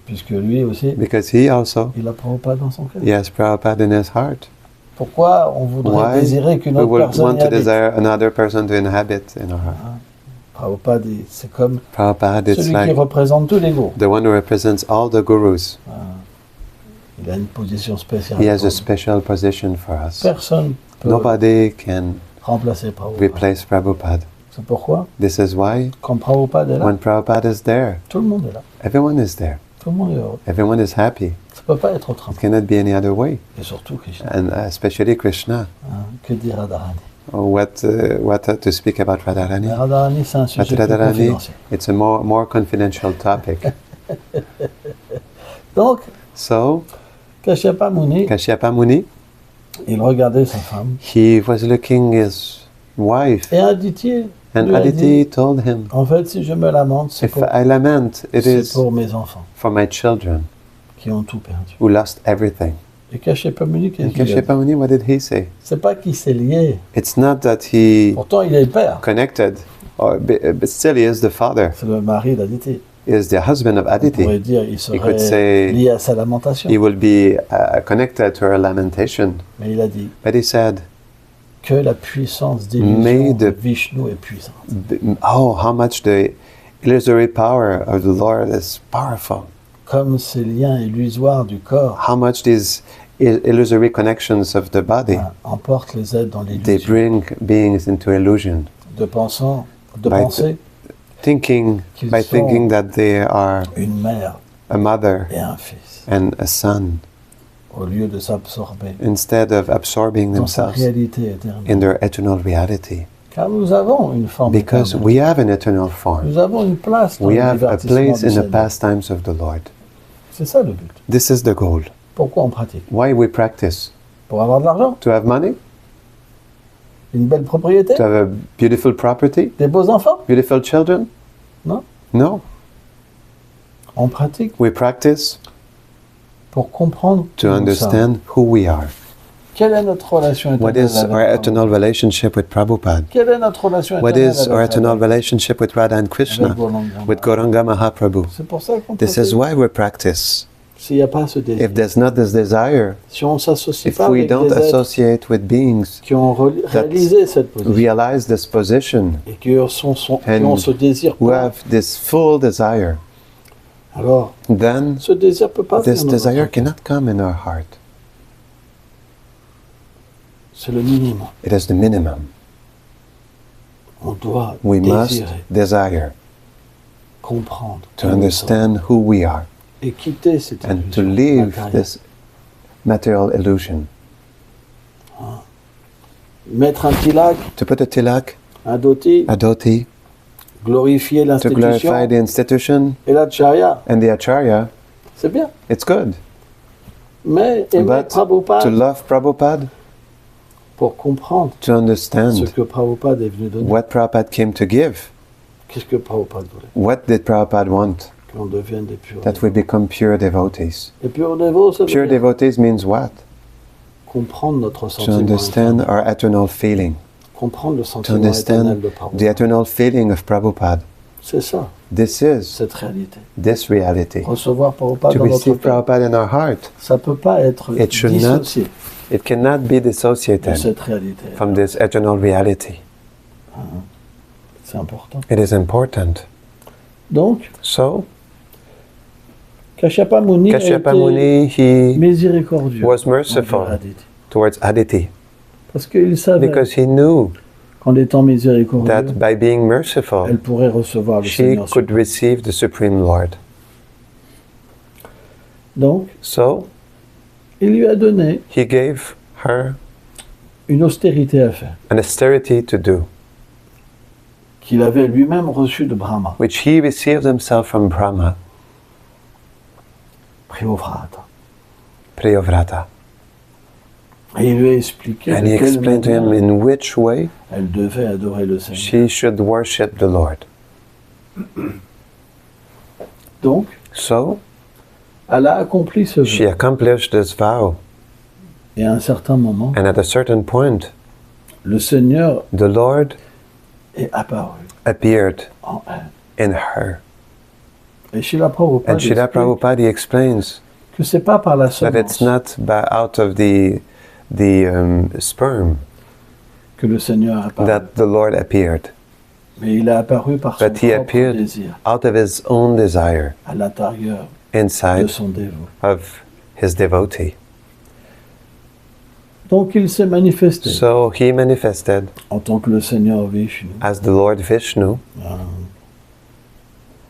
Speaker 4: Puisque lui aussi,
Speaker 1: because he also,
Speaker 4: il a Prabhupada dans son cœur.
Speaker 1: he has Prabhupada in his heart.
Speaker 4: Pourquoi on voudrait
Speaker 1: Why
Speaker 4: désirer qu'une
Speaker 1: we
Speaker 4: autre
Speaker 1: would
Speaker 4: personne
Speaker 1: want
Speaker 4: y
Speaker 1: to
Speaker 4: habite?
Speaker 1: desire another person to inhabit in our heart.
Speaker 4: Prabhupada, c'est comme
Speaker 1: Prabhupada is
Speaker 4: celui qui
Speaker 1: like
Speaker 4: représente tous les gourous.
Speaker 1: the one who represents all the gurus.
Speaker 4: Il a une position spéciale.
Speaker 1: He has
Speaker 4: pour
Speaker 1: a
Speaker 4: nous.
Speaker 1: special position for us.
Speaker 4: Personne ne peut
Speaker 1: Nobody can
Speaker 4: remplacer Prabhupada.
Speaker 1: replace Prabhupada.
Speaker 4: C'est pourquoi,
Speaker 1: This is why
Speaker 4: quand Prabhupada est là,
Speaker 1: when Prabhupada is there,
Speaker 4: tout le monde est là.
Speaker 1: everyone is there.
Speaker 4: Tout le monde est heureux.
Speaker 1: Everyone is happy.
Speaker 4: Ça ne peut pas être autrement.
Speaker 1: It cannot be any other way.
Speaker 4: Et surtout Krishna.
Speaker 1: And especially Krishna.
Speaker 4: Hein, que dit Radharani?
Speaker 1: What to speak about Radharani?
Speaker 4: Radharani, c'est un
Speaker 1: But
Speaker 4: sujet plus
Speaker 1: Radharani,
Speaker 4: confidentiel.
Speaker 1: it's a more confidential topic.
Speaker 4: Donc,
Speaker 1: So,
Speaker 4: Kashyapa Muni,
Speaker 1: Kashyapa Muni,
Speaker 4: il regardait sa femme.
Speaker 1: he was looking his wife,
Speaker 4: Et Aditi
Speaker 1: and
Speaker 4: lui a dit,
Speaker 1: Aditi told him,
Speaker 4: en fait, si je me lamente, c'est
Speaker 1: if
Speaker 4: pour,
Speaker 1: I lament, it
Speaker 4: c'est
Speaker 1: is
Speaker 4: pour mes enfants
Speaker 1: for my children
Speaker 4: qui ont tout perdu.
Speaker 1: who lost everything.
Speaker 4: Et Kashyapa Muni, qu'est-ce
Speaker 1: And
Speaker 4: qu'il a dit?
Speaker 1: Kashyapa Muni, what did he say?
Speaker 4: C'est pas qu'il s'est lié.
Speaker 1: It's not that he
Speaker 4: Pourtant, il est le père.
Speaker 1: connected, but still he is the father.
Speaker 4: C'est le mari d'Aditi.
Speaker 1: He is the husband of
Speaker 4: On pourrait
Speaker 1: Aditi.
Speaker 4: dire il
Speaker 1: He could
Speaker 4: serait
Speaker 1: say
Speaker 4: lié à sa lamentation.
Speaker 1: he will be connected to her lamentation.
Speaker 4: Mais il a dit
Speaker 1: But he said,
Speaker 4: que la puissance
Speaker 1: May
Speaker 4: d'illusion de
Speaker 1: the-
Speaker 4: Vishnu est puissante.
Speaker 1: oh, how much the illusory power of the Lord is powerful.
Speaker 4: Comme ces liens illusoires du corps
Speaker 1: How much these illusory connections of the body,
Speaker 4: emportent les êtres dans
Speaker 1: they
Speaker 4: l'illusion.
Speaker 1: bring beings into illusion.
Speaker 4: De
Speaker 1: By
Speaker 4: penser
Speaker 1: Thinking,
Speaker 4: Qu'ils
Speaker 1: by
Speaker 4: sont-
Speaker 1: thinking that they are
Speaker 4: une mère
Speaker 1: a mother
Speaker 4: et un fils,
Speaker 1: and a son,
Speaker 4: au lieu de s'absorber
Speaker 1: instead of absorbing
Speaker 4: dans sa
Speaker 1: themselves
Speaker 4: réalité éternelle.
Speaker 1: in their eternal reality.
Speaker 4: Car nous avons une forme
Speaker 1: Because
Speaker 4: éternelle.
Speaker 1: we have an eternal form.
Speaker 4: Nous avons une place dans
Speaker 1: We
Speaker 4: le
Speaker 1: have a
Speaker 4: divertissement
Speaker 1: place
Speaker 4: du
Speaker 1: in the
Speaker 4: Seigneur.
Speaker 1: pastimes of the Lord.
Speaker 4: C'est ça le but.
Speaker 1: This is the goal.
Speaker 4: Pourquoi on pratique?
Speaker 1: Why we practice?
Speaker 4: Pour avoir de l'argent,
Speaker 1: To have money?
Speaker 4: une belle propriété,
Speaker 1: To have a beautiful property?
Speaker 4: des beaux enfants.
Speaker 1: Beautiful children?
Speaker 4: Non.
Speaker 1: No.
Speaker 4: On pratique
Speaker 1: We practice
Speaker 4: pour comprendre
Speaker 1: to
Speaker 4: qui nous sommes.
Speaker 1: understand who we are.
Speaker 4: Quelle est notre relation
Speaker 1: What
Speaker 4: éternelle
Speaker 1: is
Speaker 4: avec
Speaker 1: our
Speaker 4: Prabhupada?
Speaker 1: eternal relationship with Prabhupada?
Speaker 4: Quelle est notre relation
Speaker 1: What
Speaker 4: éternelle
Speaker 1: is
Speaker 4: avec
Speaker 1: our eternal
Speaker 4: Prabhupada?
Speaker 1: relationship with Radha and
Speaker 4: Avec
Speaker 1: Krishna?
Speaker 4: Gauranga.
Speaker 1: With Gauranga Mahaprabhu?
Speaker 4: C'est pour ça qu'on
Speaker 1: This
Speaker 4: pratique.
Speaker 1: is why we practice.
Speaker 4: S'il n'y a pas ce désir,
Speaker 1: If there's not this desire,
Speaker 4: si on ne s'associe
Speaker 1: if
Speaker 4: pas
Speaker 1: we
Speaker 4: avec
Speaker 1: don't
Speaker 4: des êtres
Speaker 1: associate with beings
Speaker 4: qui ont réalisé cette position
Speaker 1: realize this position,
Speaker 4: et qui ont
Speaker 1: And
Speaker 4: ce désir,
Speaker 1: who
Speaker 4: plein,
Speaker 1: have this full desire,
Speaker 4: alors
Speaker 1: then
Speaker 4: ce désir ne peut pas
Speaker 1: this
Speaker 4: venir dans
Speaker 1: desire
Speaker 4: notre cœur.
Speaker 1: cannot come in our heart.
Speaker 4: C'est le minimum.
Speaker 1: It is the minimum.
Speaker 4: On doit
Speaker 1: We must
Speaker 4: désirer,
Speaker 1: desire
Speaker 4: comprendre,
Speaker 1: to
Speaker 4: qui nous
Speaker 1: understand who we are
Speaker 4: sommes et quitter cette
Speaker 1: and to
Speaker 4: illusion
Speaker 1: leave
Speaker 4: matérielle.
Speaker 1: this material illusion.
Speaker 4: Mettre un tilak,
Speaker 1: To put a tilak,
Speaker 4: un dhoti,
Speaker 1: a dhoti,
Speaker 4: glorifier
Speaker 1: to
Speaker 4: l'institution
Speaker 1: glorify the institution
Speaker 4: et l'acharya,
Speaker 1: and the acharya,
Speaker 4: c'est bien.
Speaker 1: it's good.
Speaker 4: Mais aimer
Speaker 1: But to
Speaker 4: Prabhupada
Speaker 1: love Prabhupada,
Speaker 4: pour comprendre
Speaker 1: to
Speaker 4: ce
Speaker 1: understand
Speaker 4: que Prabhupada est venu donner.
Speaker 1: what Prabhupada came to give,
Speaker 4: Qu'est-ce que Prabhupada voulait?
Speaker 1: what did Prabhupada want?
Speaker 4: Qu'on devienne des purs
Speaker 1: That we
Speaker 4: dévots.
Speaker 1: become pure devotees.
Speaker 4: Et purs dévots, ça veut
Speaker 1: Pure
Speaker 4: dire
Speaker 1: devotees means what?
Speaker 4: comprendre notre
Speaker 1: To
Speaker 4: sentiment
Speaker 1: understand
Speaker 4: éternel.
Speaker 1: our eternal feeling,
Speaker 4: Comprendre le
Speaker 1: to
Speaker 4: sentiment éternel
Speaker 1: understand
Speaker 4: de
Speaker 1: the
Speaker 4: Prabhupada.
Speaker 1: eternal feeling of Prabhupada.
Speaker 4: C'est ça,
Speaker 1: This is
Speaker 4: cette réalité.
Speaker 1: this reality.
Speaker 4: Recevoir Prabhupada
Speaker 1: To
Speaker 4: dans notre
Speaker 1: receive
Speaker 4: cœur,
Speaker 1: Prabhupada in our heart,
Speaker 4: ça ne peut pas être
Speaker 1: It should not
Speaker 4: dissocié
Speaker 1: it cannot be
Speaker 4: de
Speaker 1: dissociated
Speaker 4: cette réalité.
Speaker 1: from this eternal reality.
Speaker 4: C'est important.
Speaker 1: It is important.
Speaker 4: Donc,
Speaker 1: So,
Speaker 4: Kashyapa Muni a
Speaker 1: Kashyapa
Speaker 4: été
Speaker 1: Muni, he
Speaker 4: miséricordieux
Speaker 1: was merciful
Speaker 4: envers Aditi.
Speaker 1: towards Aditi
Speaker 4: Parce qu'il savait
Speaker 1: because he knew
Speaker 4: qu'en étant miséricordieux,
Speaker 1: that by being merciful,
Speaker 4: elle pourrait recevoir le
Speaker 1: she
Speaker 4: Seigneur.
Speaker 1: could receive the Supreme Lord.
Speaker 4: Donc,
Speaker 1: So,
Speaker 4: il lui a donné
Speaker 1: he gave her
Speaker 4: une austérité à faire,
Speaker 1: an austerity to do,
Speaker 4: qu'il avait lui-même reçue de Brahma,
Speaker 1: which he received himself from Brahma,
Speaker 4: Priyovrata.
Speaker 1: Priyavrata.
Speaker 4: Et il lui a expliqué
Speaker 1: And
Speaker 4: de
Speaker 1: he
Speaker 4: quelle
Speaker 1: explained to him
Speaker 4: manière
Speaker 1: in which way
Speaker 4: elle devait adorer le Seigneur.
Speaker 1: she should worship the Lord.
Speaker 4: Donc,
Speaker 1: So,
Speaker 4: elle a accompli ce
Speaker 1: she
Speaker 4: vœu.
Speaker 1: accomplished this vow,
Speaker 4: Et à un certain moment,
Speaker 1: and at a certain point,
Speaker 4: le Seigneur
Speaker 1: the Lord
Speaker 4: est apparu
Speaker 1: appeared
Speaker 4: en elle.
Speaker 1: in her.
Speaker 4: Et Srila Prabhupada
Speaker 1: And Srila
Speaker 4: explique
Speaker 1: Prabhupada he explains
Speaker 4: que c'est pas par la
Speaker 1: that it's
Speaker 4: semence
Speaker 1: not out of the sperm
Speaker 4: que le Seigneur est apparu,
Speaker 1: that the Lord appeared,
Speaker 4: mais il est apparu par son
Speaker 1: but he
Speaker 4: propre
Speaker 1: appeared
Speaker 4: désir
Speaker 1: out of his own desire
Speaker 4: à l'intérieur de
Speaker 1: inside
Speaker 4: son dévot.
Speaker 1: of his devotee.
Speaker 4: Donc il s'est manifesté
Speaker 1: So he manifested
Speaker 4: en tant que le Seigneur Vishnu,
Speaker 1: as the Lord Vishnu,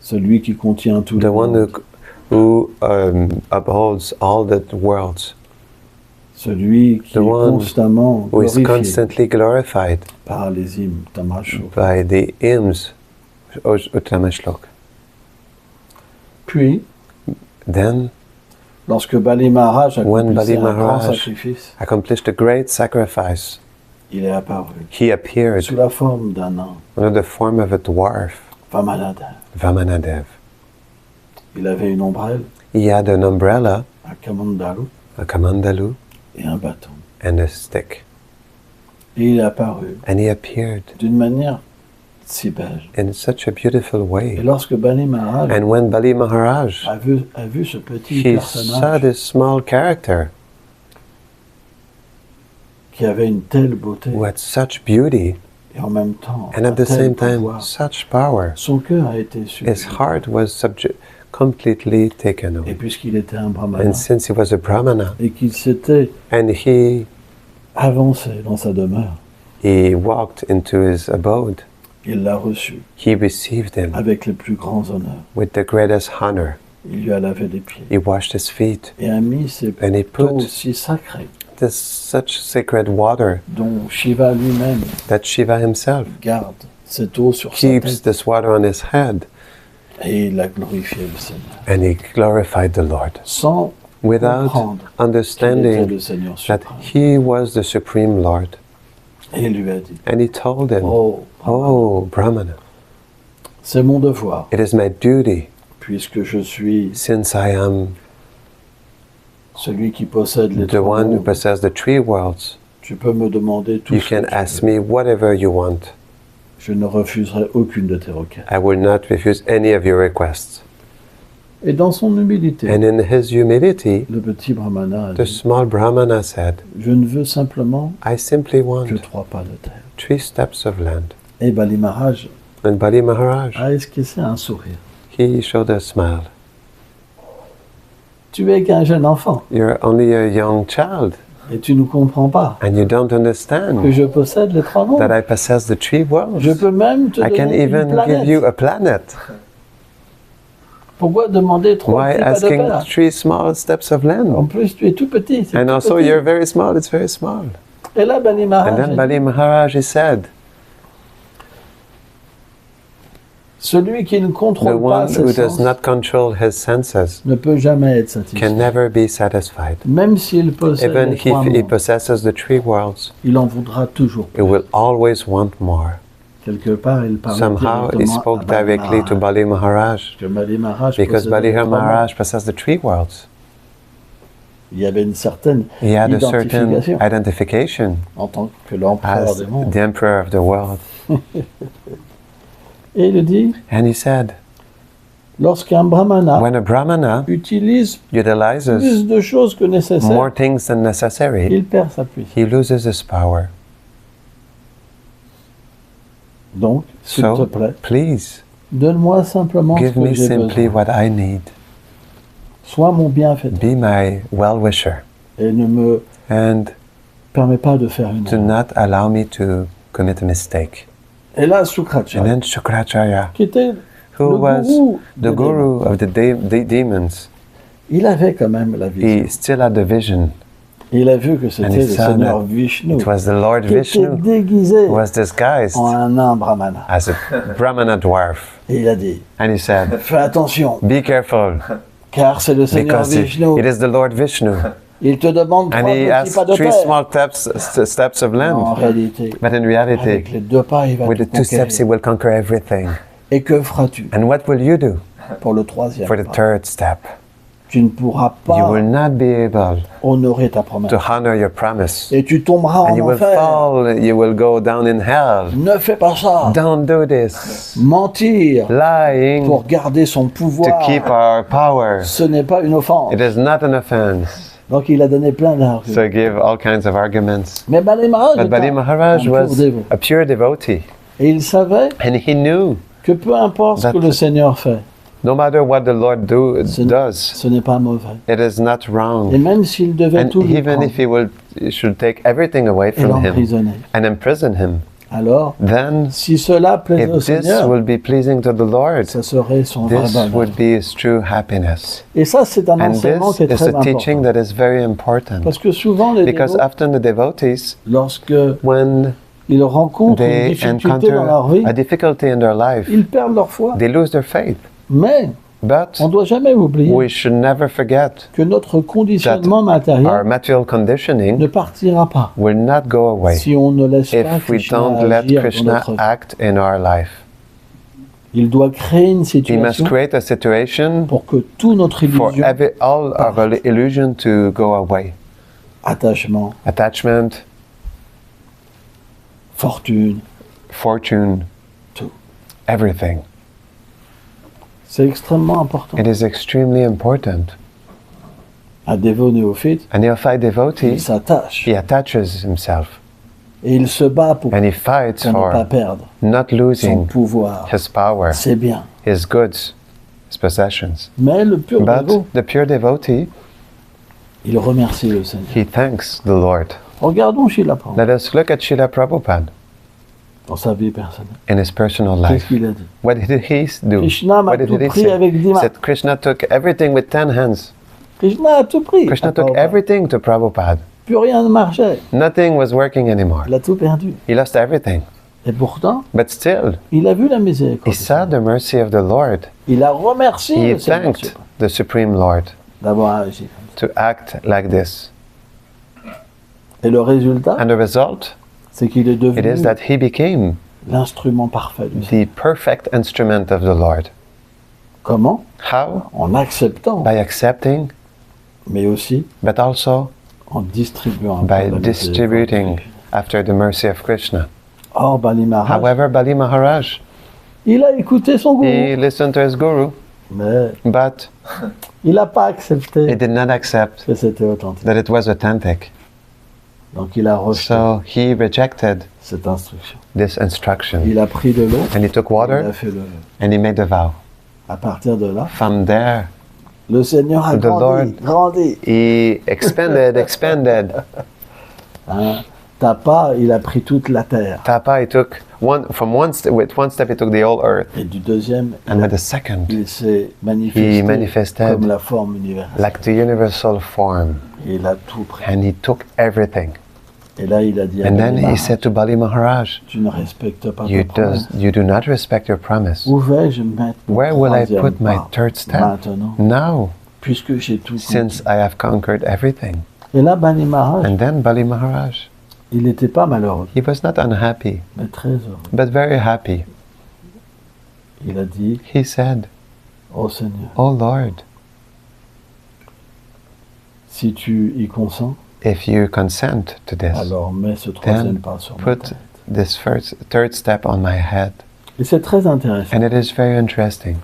Speaker 4: celui qui contient tout
Speaker 1: the
Speaker 4: le
Speaker 1: one
Speaker 4: monde,
Speaker 1: who upholds all the worlds,
Speaker 4: celui qui
Speaker 1: the
Speaker 4: est
Speaker 1: one
Speaker 4: constamment
Speaker 1: who is
Speaker 4: glorifié
Speaker 1: constantly glorified
Speaker 4: par les hymnes Tamashok.
Speaker 1: by the hymns Uttamashloka.
Speaker 4: Puis,
Speaker 1: Then,
Speaker 4: lorsque Bali Maharaj a
Speaker 1: when
Speaker 4: accompli
Speaker 1: Bali
Speaker 4: un grand
Speaker 1: Maharaj
Speaker 4: sacrifice,
Speaker 1: accomplished a great sacrifice,
Speaker 4: il est apparu
Speaker 1: he appeared
Speaker 4: sous la forme d'un nain,
Speaker 1: under the form of a dwarf,
Speaker 4: Vamanada.
Speaker 1: Vamanadev.
Speaker 4: Il avait une ombrelle,
Speaker 1: He had an umbrella,
Speaker 4: un kamandalu
Speaker 1: a kamandalu,
Speaker 4: et un bâton.
Speaker 1: and a stick.
Speaker 4: Et il est apparu
Speaker 1: And he appeared
Speaker 4: d'une manière si belle.
Speaker 1: in such a beautiful
Speaker 4: Et
Speaker 1: way.
Speaker 4: lorsque Bali Maharaj
Speaker 1: And when Bali Maharaj,
Speaker 4: a vu ce petit
Speaker 1: he saw
Speaker 4: personnage
Speaker 1: this small character
Speaker 4: qui avait une telle beauté
Speaker 1: who had such beauty
Speaker 4: et en même temps
Speaker 1: and
Speaker 4: un
Speaker 1: at the
Speaker 4: tel
Speaker 1: same time
Speaker 4: pouvoir,
Speaker 1: such power,
Speaker 4: son cœur a été
Speaker 1: his
Speaker 4: subjugué.
Speaker 1: heart was completely taken
Speaker 4: Et
Speaker 1: away.
Speaker 4: puisqu'il était un brahmana
Speaker 1: And since he was a brahmana,
Speaker 4: et qu'il s'était
Speaker 1: and he
Speaker 4: avancé dans sa demeure,
Speaker 1: walked into his abode,
Speaker 4: il l'a reçu
Speaker 1: he received him
Speaker 4: avec les plus grands honneurs.
Speaker 1: with the greatest honor.
Speaker 4: Il lui a lavé les pieds
Speaker 1: He washed his feet
Speaker 4: et a mis ces
Speaker 1: and he
Speaker 4: eaux
Speaker 1: put
Speaker 4: si sacrées
Speaker 1: this such sacred water
Speaker 4: dont Shiva lui-même
Speaker 1: that Shiva himself
Speaker 4: garde cette eau sur sa
Speaker 1: keeps
Speaker 4: tête
Speaker 1: this water on his head,
Speaker 4: et il a glorifié le Seigneur
Speaker 1: and he glorified the Lord
Speaker 4: sans
Speaker 1: without
Speaker 4: comprendre qu'il était
Speaker 1: understanding
Speaker 4: le Seigneur
Speaker 1: that
Speaker 4: suprême.
Speaker 1: he was the supreme Lord.
Speaker 4: Et il lui a dit,
Speaker 1: And he told him,
Speaker 4: oh,
Speaker 1: "Oh, Brahmana,
Speaker 4: c'est mon devoir,
Speaker 1: it is my duty,
Speaker 4: puisque je suis
Speaker 1: since I am
Speaker 4: celui qui possède les
Speaker 1: the
Speaker 4: trois
Speaker 1: one who
Speaker 4: mondes.
Speaker 1: possesses the three worlds.
Speaker 4: Tu peux me demander tout
Speaker 1: You
Speaker 4: ce que
Speaker 1: can
Speaker 4: tu
Speaker 1: ask
Speaker 4: veux.
Speaker 1: me whatever you want.
Speaker 4: Je ne refuserai aucune de tes requêtes.
Speaker 1: I will not refuse any of your requests."
Speaker 4: Et dans son humilité,
Speaker 1: And in his humility,
Speaker 4: le petit brahmana a
Speaker 1: the
Speaker 4: dit,
Speaker 1: small Brahmana said,
Speaker 4: je ne veux simplement
Speaker 1: "I simply
Speaker 4: que
Speaker 1: want
Speaker 4: 3 pas de terre.
Speaker 1: 3 steps of land."
Speaker 4: Et Bali Maharaj
Speaker 1: And Bali Maharaj,
Speaker 4: a esquissé un sourire.
Speaker 1: he showed a smile.
Speaker 4: Tu es qu'un jeune enfant
Speaker 1: You're only a young child,
Speaker 4: et tu ne comprends pas
Speaker 1: and you don't
Speaker 4: que
Speaker 1: understand
Speaker 4: je possède les 3 mondes.
Speaker 1: that I possess the 3 worlds.
Speaker 4: Je peux même te
Speaker 1: I can
Speaker 4: donner une
Speaker 1: even
Speaker 4: planète.
Speaker 1: give you a planet.
Speaker 4: Pourquoi demander 3
Speaker 1: Why
Speaker 4: petits pas de
Speaker 1: asking
Speaker 4: terre?
Speaker 1: 3 small steps of
Speaker 4: En
Speaker 1: land?
Speaker 4: plus, tu es tout petit. c'est
Speaker 1: And
Speaker 4: tout
Speaker 1: also,
Speaker 4: petit.
Speaker 1: you're very small, it's very small.
Speaker 4: Et là, Bali
Speaker 1: And
Speaker 4: Maharaj,
Speaker 1: then Bali Maharaj, he said,
Speaker 4: celui qui ne
Speaker 1: the
Speaker 4: contrôle pas
Speaker 1: one
Speaker 4: ses
Speaker 1: who does
Speaker 4: sens
Speaker 1: not control his senses
Speaker 4: ne peut jamais être satisfait.
Speaker 1: can never be satisfied.
Speaker 4: Même s'il possède
Speaker 1: Even
Speaker 4: les
Speaker 1: if
Speaker 4: 3
Speaker 1: he
Speaker 4: mondes,
Speaker 1: possesses the 3 worlds,
Speaker 4: il en voudra toujours.
Speaker 1: he will always want more.
Speaker 4: Quelque part, il parle
Speaker 1: Somehow he
Speaker 4: directement
Speaker 1: spoke
Speaker 4: à Bali
Speaker 1: directly to
Speaker 4: Maharaj.
Speaker 1: Bali Maharaj,
Speaker 4: Que Bali Maharaj
Speaker 1: because
Speaker 4: possédait
Speaker 1: Bali
Speaker 4: les 3 mondes.
Speaker 1: Maharaj possessed the 3 worlds.
Speaker 4: Il y avait une certaine
Speaker 1: He had a certain
Speaker 4: identification
Speaker 1: identification
Speaker 4: en tant que l'empereur
Speaker 1: as
Speaker 4: des mondes.
Speaker 1: the emperor of the world.
Speaker 4: Et il dit,
Speaker 1: And he said,
Speaker 4: lorsqu'un brahmana
Speaker 1: when a Brahmana
Speaker 4: utilise
Speaker 1: utilizes
Speaker 4: plus de choses que nécessaire,
Speaker 1: more things than necessary,
Speaker 4: il perd sa puissance.
Speaker 1: he loses his power.
Speaker 4: Donc, s'il te
Speaker 1: So,
Speaker 4: plaît,
Speaker 1: please,
Speaker 4: donne-moi simplement ce
Speaker 1: give
Speaker 4: que
Speaker 1: me
Speaker 4: j'ai
Speaker 1: simply
Speaker 4: besoin.
Speaker 1: what I need.
Speaker 4: Sois mon bienfaiteur
Speaker 1: Be my well-wisher,
Speaker 4: et ne me
Speaker 1: and
Speaker 4: permets pas de faire une
Speaker 1: do
Speaker 4: erreur.
Speaker 1: not allow me to commit a mistake.
Speaker 4: Et là,
Speaker 1: And
Speaker 4: Sukracharya,
Speaker 1: then Shukracharya,
Speaker 4: qui était
Speaker 1: who
Speaker 4: le
Speaker 1: was
Speaker 4: gourou
Speaker 1: the
Speaker 4: des démons,
Speaker 1: guru of the demons,
Speaker 4: il avait quand même la vision.
Speaker 1: he still had the vision.
Speaker 4: Il a vu que
Speaker 1: And
Speaker 4: c'était
Speaker 1: he
Speaker 4: le
Speaker 1: saw
Speaker 4: Seigneur
Speaker 1: that
Speaker 4: Vishnu
Speaker 1: it was the Lord
Speaker 4: qui était
Speaker 1: Vishnu
Speaker 4: déguisé
Speaker 1: who was disguised
Speaker 4: en un nain brahmana.
Speaker 1: as a Brahmana dwarf.
Speaker 4: Et il a dit,
Speaker 1: And he said,
Speaker 4: fais attention,
Speaker 1: be careful,
Speaker 4: car c'est le Seigneur
Speaker 1: because it
Speaker 4: Vishnu.
Speaker 1: is the Lord Vishnu.
Speaker 4: Il te demande 3
Speaker 1: And he
Speaker 4: petits
Speaker 1: asked
Speaker 4: pas de
Speaker 1: 3
Speaker 4: terre.
Speaker 1: small steps of
Speaker 4: En
Speaker 1: land.
Speaker 4: réalité,
Speaker 1: But in
Speaker 4: avec
Speaker 1: reality,
Speaker 4: les 2 pas, il va
Speaker 1: with
Speaker 4: tout
Speaker 1: the 2 steps, he
Speaker 4: conquérir.
Speaker 1: will conquer everything.
Speaker 4: Et que feras-tu
Speaker 1: And what will you do
Speaker 4: pour le 3e
Speaker 1: for the
Speaker 4: pas?
Speaker 1: 3rd step?
Speaker 4: Tu ne pourras
Speaker 1: You will
Speaker 4: pas
Speaker 1: not be able
Speaker 4: honorer ta promesse.
Speaker 1: to honor your promise.
Speaker 4: Et tu tomberas
Speaker 1: And
Speaker 4: en
Speaker 1: you will
Speaker 4: enfer.
Speaker 1: fall, you will go down in hell.
Speaker 4: Ne fais pas ça.
Speaker 1: Don't do this.
Speaker 4: Mentir
Speaker 1: Lying
Speaker 4: pour garder son
Speaker 1: to
Speaker 4: pouvoir,
Speaker 1: keep our power.
Speaker 4: ce n'est pas une offense.
Speaker 1: It is not an offense.
Speaker 4: Donc il a donné plein d'arguments.
Speaker 1: So give all kinds of arguments.
Speaker 4: Mais Bali Maharaj
Speaker 1: But Bali
Speaker 4: était
Speaker 1: Maharaj
Speaker 4: un pur
Speaker 1: was
Speaker 4: dévot.
Speaker 1: a pure devotee.
Speaker 4: Et il savait
Speaker 1: And he knew
Speaker 4: que peu importe ce
Speaker 1: That-
Speaker 4: que le Seigneur fait,
Speaker 1: No matter what the Lord does,
Speaker 4: ce n'est pas mauvais.
Speaker 1: it is not
Speaker 4: Et
Speaker 1: wrong.
Speaker 4: même s'il devait
Speaker 1: And
Speaker 4: tout lui
Speaker 1: even
Speaker 4: prendre
Speaker 1: if he should take everything away
Speaker 4: et
Speaker 1: from him
Speaker 4: l'emprisonner,
Speaker 1: and imprison him,
Speaker 4: alors,
Speaker 1: then
Speaker 4: si cela plaisait au
Speaker 1: if this
Speaker 4: Seigneur,
Speaker 1: will be pleasing to the Lord,
Speaker 4: ça serait son vrai
Speaker 1: this
Speaker 4: bonheur.
Speaker 1: would be his true happiness.
Speaker 4: Et ça, c'est un
Speaker 1: And
Speaker 4: enseignement
Speaker 1: this
Speaker 4: qui est
Speaker 1: is
Speaker 4: très
Speaker 1: a teaching
Speaker 4: important.
Speaker 1: that is very important.
Speaker 4: Parce que souvent, les
Speaker 1: Because
Speaker 4: dévots,
Speaker 1: often the devotees,
Speaker 4: lorsque
Speaker 1: when
Speaker 4: ils rencontrent une
Speaker 1: they
Speaker 4: difficulté dans leur
Speaker 1: encounter
Speaker 4: vie,
Speaker 1: a difficulty in their life,
Speaker 4: ils perdent leur foi.
Speaker 1: they lose their faith.
Speaker 4: Mais
Speaker 1: But
Speaker 4: on ne doit jamais oublier
Speaker 1: we should never forget
Speaker 4: que notre conditionnement
Speaker 1: our
Speaker 4: matériel
Speaker 1: material
Speaker 4: ne
Speaker 1: conditioning
Speaker 4: partira pas
Speaker 1: will not go away
Speaker 4: si on ne laisse pas
Speaker 1: if we
Speaker 4: Krishna
Speaker 1: don't let
Speaker 4: agir dans
Speaker 1: Krishna
Speaker 4: notre vie.
Speaker 1: act in our life.
Speaker 4: Il doit créer une
Speaker 1: He must
Speaker 4: situation
Speaker 1: create a situation
Speaker 4: pour que toute notre
Speaker 1: for
Speaker 4: illusion,
Speaker 1: all of our illusion to go away.
Speaker 4: attachement,
Speaker 1: Attachment,
Speaker 4: fortune,
Speaker 1: fortune,
Speaker 4: tout.
Speaker 1: everything.
Speaker 4: C'est extrêmement important.
Speaker 1: It is extremely important.
Speaker 4: Un dévot néophyte,
Speaker 1: A neophyte
Speaker 4: il
Speaker 1: devotee,
Speaker 4: s'attache
Speaker 1: he attaches himself
Speaker 4: et il se bat pour
Speaker 1: and he fights
Speaker 4: ne pas
Speaker 1: for
Speaker 4: perdre
Speaker 1: not
Speaker 4: son
Speaker 1: losing
Speaker 4: pouvoir,
Speaker 1: his power,
Speaker 4: ses biens.
Speaker 1: his goods, his possessions.
Speaker 4: Mais le pur dévot,
Speaker 1: But the pure devotee,
Speaker 4: il remercie le Seigneur.
Speaker 1: he thanks the Lord.
Speaker 4: Regardons Srila Prabhupada
Speaker 1: Let us look at Srila Prabhupada
Speaker 4: dans sa vie personnelle.
Speaker 1: in his personal
Speaker 4: Qu'est-ce
Speaker 1: life.
Speaker 4: qu'il a dit?
Speaker 1: What did he do?
Speaker 4: Krishna m'a
Speaker 1: What did
Speaker 4: tout
Speaker 1: he
Speaker 4: pris
Speaker 1: say?
Speaker 4: avec 10
Speaker 1: He
Speaker 4: mains.
Speaker 1: said Krishna took everything with 10 hands.
Speaker 4: Krishna a tout pris.
Speaker 1: Krishna
Speaker 4: à
Speaker 1: took
Speaker 4: Prabhupada.
Speaker 1: everything to Prabhupada.
Speaker 4: Plus rien ne marchait.
Speaker 1: Nothing was working anymore.
Speaker 4: Il a tout perdu.
Speaker 1: He lost everything.
Speaker 4: Et pourtant,
Speaker 1: But still,
Speaker 4: il a vu la miséricorde.
Speaker 1: he saw the mercy of the Lord.
Speaker 4: Il a remercié
Speaker 1: He
Speaker 4: le Seigneur
Speaker 1: thanked the Supreme Lord
Speaker 4: d'avoir agi comme
Speaker 1: to act like this.
Speaker 4: ça. Et le résultat,
Speaker 1: And the result,
Speaker 4: c'est qu'il est
Speaker 1: it
Speaker 4: devenu
Speaker 1: is that he became
Speaker 4: l'instrument parfait du Seigneur.
Speaker 1: the perfect instrument of the Lord.
Speaker 4: Comment?
Speaker 1: How?
Speaker 4: En acceptant,
Speaker 1: By accepting,
Speaker 4: mais aussi
Speaker 1: but also
Speaker 4: en distribuant.
Speaker 1: by
Speaker 4: la miséricorde
Speaker 1: distributing
Speaker 4: de Krishna.
Speaker 1: after the mercy of Krishna.
Speaker 4: Or, Bali Maharaj,
Speaker 1: However, Bali Maharaj,
Speaker 4: il a écouté son gourou,
Speaker 1: he listened to his guru,
Speaker 4: mais
Speaker 1: but
Speaker 4: il n'a pas accepté
Speaker 1: he did not accept
Speaker 4: que c'était authentique.
Speaker 1: that it was authentic.
Speaker 4: Donc il a rejeté
Speaker 1: So he rejected
Speaker 4: cette instruction.
Speaker 1: this instruction.
Speaker 4: Il a pris de l'eau,
Speaker 1: And he took
Speaker 4: il a
Speaker 1: water
Speaker 4: fait le vœu.
Speaker 1: and he made a vow.
Speaker 4: À partir de là,
Speaker 1: From there,
Speaker 4: le Seigneur a
Speaker 1: The
Speaker 4: grandi, grandi.
Speaker 1: he expanded.
Speaker 4: Hein. Tapa, il a pris toute la terre.
Speaker 1: Tapa, he took with one step he took the whole earth.
Speaker 4: Et du deuxième,
Speaker 1: And with the second,
Speaker 4: il s'est
Speaker 1: he
Speaker 4: manifesté
Speaker 1: manifested
Speaker 4: comme la forme universelle.
Speaker 1: like the universal form.
Speaker 4: Et il a tout pris.
Speaker 1: And he took everything.
Speaker 4: Et là, il a dit à
Speaker 1: And
Speaker 4: Bali
Speaker 1: then he
Speaker 4: Maharaj,
Speaker 1: said to Bali Maharaj,
Speaker 4: tu ne respectes pas ta promesse.
Speaker 1: you do not respect your promise.
Speaker 4: Où vais-je mettre mon
Speaker 1: Where will I
Speaker 4: troisième
Speaker 1: put my
Speaker 4: pas
Speaker 1: third step?
Speaker 4: maintenant,
Speaker 1: Now,
Speaker 4: puisque j'ai tout
Speaker 1: since
Speaker 4: compris.
Speaker 1: I have conquered everything.
Speaker 4: Et là, Bali Maharaj,
Speaker 1: And then Bali Maharaj,
Speaker 4: il n'était pas malheureux,
Speaker 1: he was not unhappy,
Speaker 4: mais très heureux.
Speaker 1: but very happy.
Speaker 4: Il a dit,
Speaker 1: He said,
Speaker 4: oh Seigneur,
Speaker 1: Oh Lord,
Speaker 4: si tu y consens,
Speaker 1: if you consent to this,
Speaker 4: alors mets ce troisième pas sur ma
Speaker 1: put
Speaker 4: tête.
Speaker 1: this third step on my head.
Speaker 4: Et c'est très intéressant.
Speaker 1: And it is very interesting.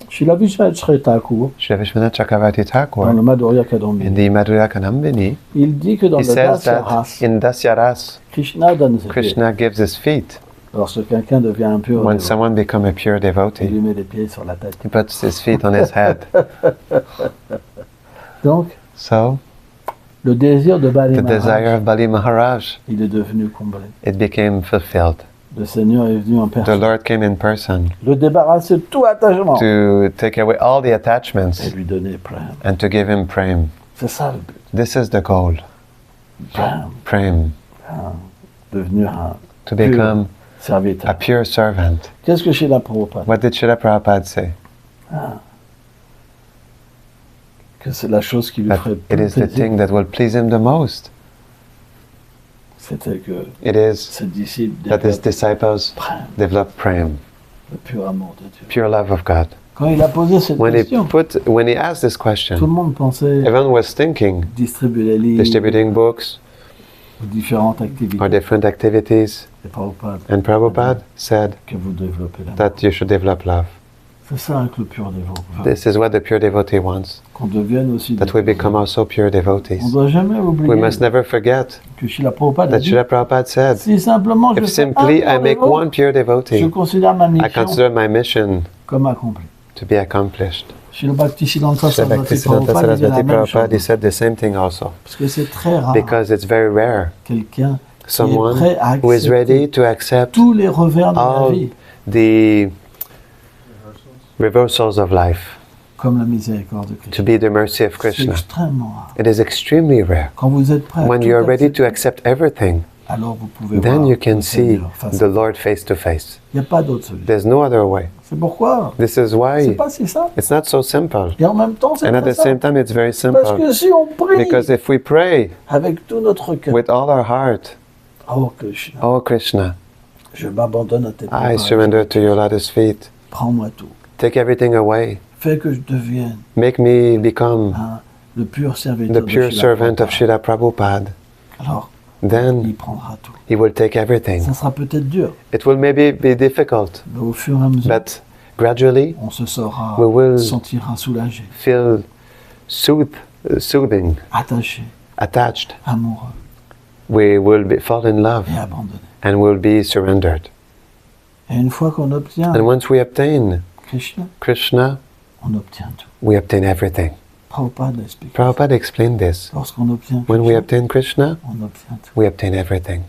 Speaker 4: Srila Vishwanath Thakur,
Speaker 1: Sri Vishwanath Chakravarti
Speaker 4: dans
Speaker 1: Thakur,
Speaker 4: le Madhurya
Speaker 1: in
Speaker 4: Kadambini,
Speaker 1: the Madhurya Kanambini,
Speaker 4: il dit que dans
Speaker 1: he
Speaker 4: le
Speaker 1: says that
Speaker 4: Dasyaras,
Speaker 1: in Dasyaras,
Speaker 4: Krishna donne ses pieds.
Speaker 1: Krishna gives his feet.
Speaker 4: Lorsque quelqu'un devient impur,
Speaker 1: When
Speaker 4: dévot,
Speaker 1: someone becomes a pure
Speaker 4: il lui
Speaker 1: devotee,
Speaker 4: met les pieds sur la tête.
Speaker 1: he puts his feet on his head.
Speaker 4: Donc,
Speaker 1: So,
Speaker 4: le désir de Bali
Speaker 1: the desire
Speaker 4: Maharaj,
Speaker 1: of Bali Maharaj,
Speaker 4: il est devenu comblé.
Speaker 1: it became fulfilled.
Speaker 4: Le Seigneur est venu en
Speaker 1: The
Speaker 4: personne,
Speaker 1: Lord came in person
Speaker 4: le débarrasser de tout attachement
Speaker 1: to take away all the attachments
Speaker 4: et lui donner prem.
Speaker 1: and to give him prem.
Speaker 4: C'est ça le but.
Speaker 1: This is the goal.
Speaker 4: Prem,
Speaker 1: Prem.
Speaker 4: devenir un
Speaker 1: To become a
Speaker 4: serviteur.
Speaker 1: pure servant.
Speaker 4: Qu'est-ce que Srila Prabhupada?
Speaker 1: What did Srila Prabhupada say?
Speaker 4: Que c'est la chose qui lui
Speaker 1: That
Speaker 4: ferait
Speaker 1: it
Speaker 4: plus
Speaker 1: is the
Speaker 4: plaisir.
Speaker 1: thing that will please him the most.
Speaker 4: C'était que
Speaker 1: It is
Speaker 4: ses disciples
Speaker 1: that his
Speaker 4: développent
Speaker 1: disciples
Speaker 4: prem,
Speaker 1: develop prem,
Speaker 4: le pur amour de Dieu.
Speaker 1: pure love of God.
Speaker 4: Quand il a posé cette
Speaker 1: When
Speaker 4: question,
Speaker 1: he asked this
Speaker 4: tout le
Speaker 1: question,
Speaker 4: monde pensait
Speaker 1: everyone was thinking
Speaker 4: distribuer les livres,
Speaker 1: distributing books
Speaker 4: ou différentes activités.
Speaker 1: or different activities.
Speaker 4: Et Prabhupada,
Speaker 1: And Prabhupada said
Speaker 4: que vous développez l'amour.
Speaker 1: that you should develop love.
Speaker 4: C'est ça que le pur dévot veut.
Speaker 1: This is what the pure devotee wants,
Speaker 4: Qu'on devienne aussi des
Speaker 1: that we become also pure
Speaker 4: On
Speaker 1: devotees.
Speaker 4: ne doit jamais
Speaker 1: We
Speaker 4: oublier
Speaker 1: must never forget
Speaker 4: que Srila Prabhupada a
Speaker 1: that
Speaker 4: dit,
Speaker 1: Srila Prabhupada said,
Speaker 4: si simplement je
Speaker 1: if
Speaker 4: fais
Speaker 1: simply
Speaker 4: un
Speaker 1: I
Speaker 4: pur
Speaker 1: make
Speaker 4: dévot,
Speaker 1: one pure
Speaker 4: je
Speaker 1: devotee,
Speaker 4: considère ma
Speaker 1: I
Speaker 4: mission
Speaker 1: consider my mission
Speaker 4: comme accomplie.
Speaker 1: to be accomplished.
Speaker 4: Srila Bhaktisiddhanta
Speaker 1: Srila
Speaker 4: Saraswati
Speaker 1: Bhaktisiddhanta
Speaker 4: Prabhupada disait la
Speaker 1: Saraswati
Speaker 4: même
Speaker 1: Prabhupada, he
Speaker 4: chose.
Speaker 1: said the same thing also.
Speaker 4: Parce que c'est très rare
Speaker 1: Because it's very rare.
Speaker 4: quelqu'un
Speaker 1: Someone
Speaker 4: prêt à
Speaker 1: who is ready
Speaker 4: accepter
Speaker 1: to accept
Speaker 4: tous les revers de la
Speaker 1: all
Speaker 4: vie,
Speaker 1: the reversals of life,
Speaker 4: comme la miséricorde de
Speaker 1: to
Speaker 4: Krishna.
Speaker 1: be the mercy of
Speaker 4: C'est
Speaker 1: Krishna.
Speaker 4: extrêmement rare.
Speaker 1: It is extremely rare.
Speaker 4: Quand vous êtes prêt à
Speaker 1: When
Speaker 4: tout
Speaker 1: you are ready to
Speaker 4: accepter,
Speaker 1: accept everything,
Speaker 4: alors vous pouvez
Speaker 1: then
Speaker 4: voir
Speaker 1: you can
Speaker 4: le
Speaker 1: see
Speaker 4: Seigneur face
Speaker 1: the
Speaker 4: à
Speaker 1: Lord face to face.
Speaker 4: Il n'y a pas d'autre solution.
Speaker 1: There's no other way.
Speaker 4: C'est pourquoi
Speaker 1: This is
Speaker 4: c'est
Speaker 1: why
Speaker 4: pas si simple.
Speaker 1: it's not so simple.
Speaker 4: Et en même temps, c'est
Speaker 1: And at
Speaker 4: très
Speaker 1: the same
Speaker 4: simple.
Speaker 1: time, it's very
Speaker 4: Parce
Speaker 1: simple.
Speaker 4: que si on prie
Speaker 1: Because if we pray
Speaker 4: avec tout notre cœur,
Speaker 1: with all our heart,
Speaker 4: oh Krishna,
Speaker 1: oh Krishna,
Speaker 4: je m'abandonne à tes
Speaker 1: I
Speaker 4: pieds.
Speaker 1: surrender to your lotus feet.
Speaker 4: Prends-moi tout.
Speaker 1: Take everything away.
Speaker 4: Fais que je devienne
Speaker 1: Make me become
Speaker 4: le pur serviteur
Speaker 1: the
Speaker 4: de
Speaker 1: pure
Speaker 4: Srila
Speaker 1: servant of
Speaker 4: Prabhupada.
Speaker 1: Srila Prabhupada.
Speaker 4: Alors,
Speaker 1: Then
Speaker 4: il prendra tout.
Speaker 1: he will take everything.
Speaker 4: Ça sera peut-être dur,
Speaker 1: It will maybe be difficult,
Speaker 4: mais au fur et à mesure,
Speaker 1: but gradually
Speaker 4: on se sera,
Speaker 1: we will
Speaker 4: sentira soulagé,
Speaker 1: feel soothing,
Speaker 4: attaché,
Speaker 1: attached.
Speaker 4: amoureux
Speaker 1: We will fall in love
Speaker 4: et abandonné.
Speaker 1: and will be surrendered.
Speaker 4: Et une fois qu'on obtient
Speaker 1: And once we obtain
Speaker 4: Krishna,
Speaker 1: Krishna,
Speaker 4: on obtient tout.
Speaker 1: we obtain everything.
Speaker 4: Prabhupada explique.
Speaker 1: Prabhupada explained this.
Speaker 4: Lorsqu'on obtient
Speaker 1: When we
Speaker 4: Krishna,
Speaker 1: obtain Krishna,
Speaker 4: on obtient tout.
Speaker 1: we obtain everything.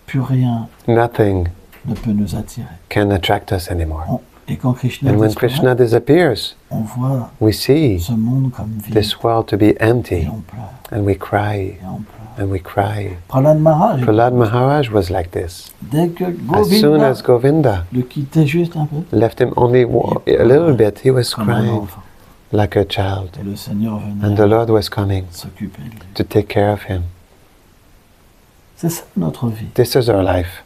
Speaker 4: Plus rien
Speaker 1: Nothing
Speaker 4: ne peut nous attirer.
Speaker 1: can attract us anymore.
Speaker 4: Et quand Krishna
Speaker 1: And when
Speaker 4: disparaît,
Speaker 1: Krishna disappears,
Speaker 4: on voit
Speaker 1: we see
Speaker 4: ce monde comme vide.
Speaker 1: this world to be
Speaker 4: Et
Speaker 1: empty,
Speaker 4: on pleure,
Speaker 1: and we cry,
Speaker 4: et on pleure.
Speaker 1: and we cry.
Speaker 4: Prahlad Maharaj,
Speaker 1: Prahlad Maharaj was like this.
Speaker 4: dès que
Speaker 1: As soon
Speaker 4: Govinda
Speaker 1: as Govinda
Speaker 4: le quittait juste un peu,
Speaker 1: left him only a little bit, he was
Speaker 4: comme un
Speaker 1: crying
Speaker 4: enfant.
Speaker 1: like a child.
Speaker 4: Et le Seigneur
Speaker 1: And the
Speaker 4: venait
Speaker 1: Lord was coming
Speaker 4: s'occuper de lui.
Speaker 1: to take care of him.
Speaker 4: C'est ça notre vie.
Speaker 1: This is our life.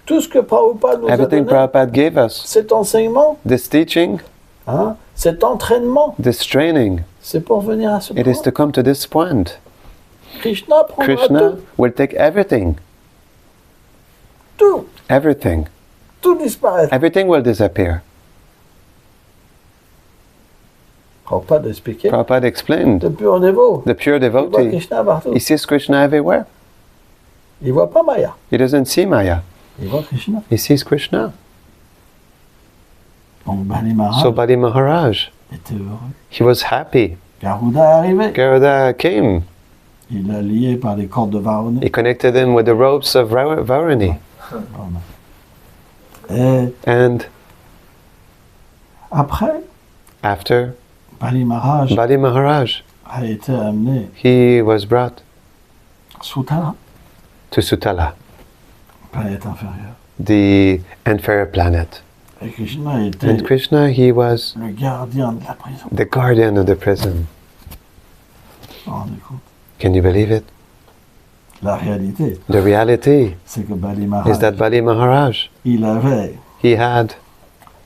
Speaker 4: Tout ce que Prabhupada nous a
Speaker 1: Everything
Speaker 4: donné,
Speaker 1: Prabhupada gave us,
Speaker 4: cet enseignement,
Speaker 1: this teaching,
Speaker 4: cet entraînement,
Speaker 1: this training,
Speaker 4: c'est pour venir à ce
Speaker 1: it is
Speaker 4: point.
Speaker 1: to come to this point.
Speaker 4: Krishna prendra
Speaker 1: Krishna will take everything,
Speaker 4: tout,
Speaker 1: everything.
Speaker 4: tout disparaît.
Speaker 1: Everything will disappear.
Speaker 4: Prabhupada expliquait,
Speaker 1: Prabhupada explained,
Speaker 4: le pur dévot,
Speaker 1: the pure
Speaker 4: il voit
Speaker 1: devotee,
Speaker 4: Krishna partout.
Speaker 1: he sees Krishna everywhere.
Speaker 4: Il ne voit pas Maya,
Speaker 1: He doesn't see Maya,
Speaker 4: il voit Krishna.
Speaker 1: he sees Krishna.
Speaker 4: Donc Bali Maharaj
Speaker 1: So Bali Maharaj,
Speaker 4: était heureux.
Speaker 1: he was happy.
Speaker 4: Garuda est arrivé.
Speaker 1: Garuda came.
Speaker 4: Il l'a lié par les cordes de Varuna.
Speaker 1: He connected him with the ropes of Varuni.
Speaker 4: Et
Speaker 1: And
Speaker 4: après,
Speaker 1: after
Speaker 4: Bali Maharaj
Speaker 1: Bali Maharaj,
Speaker 4: a été amené
Speaker 1: he was brought
Speaker 4: Sutala,
Speaker 1: to Sutala,
Speaker 4: planète inférieure.
Speaker 1: the inferior planet.
Speaker 4: Et Krishna était
Speaker 1: And Krishna, he was
Speaker 4: le gardien de la prison.
Speaker 1: the guardian of the prison.
Speaker 4: Vous vous rendez compte?
Speaker 1: Can you believe it?
Speaker 4: La réalité,
Speaker 1: The reality
Speaker 4: c'est que Bali
Speaker 1: is
Speaker 4: Maharaj,
Speaker 1: that Bali Maharaj,
Speaker 4: il avait
Speaker 1: he had,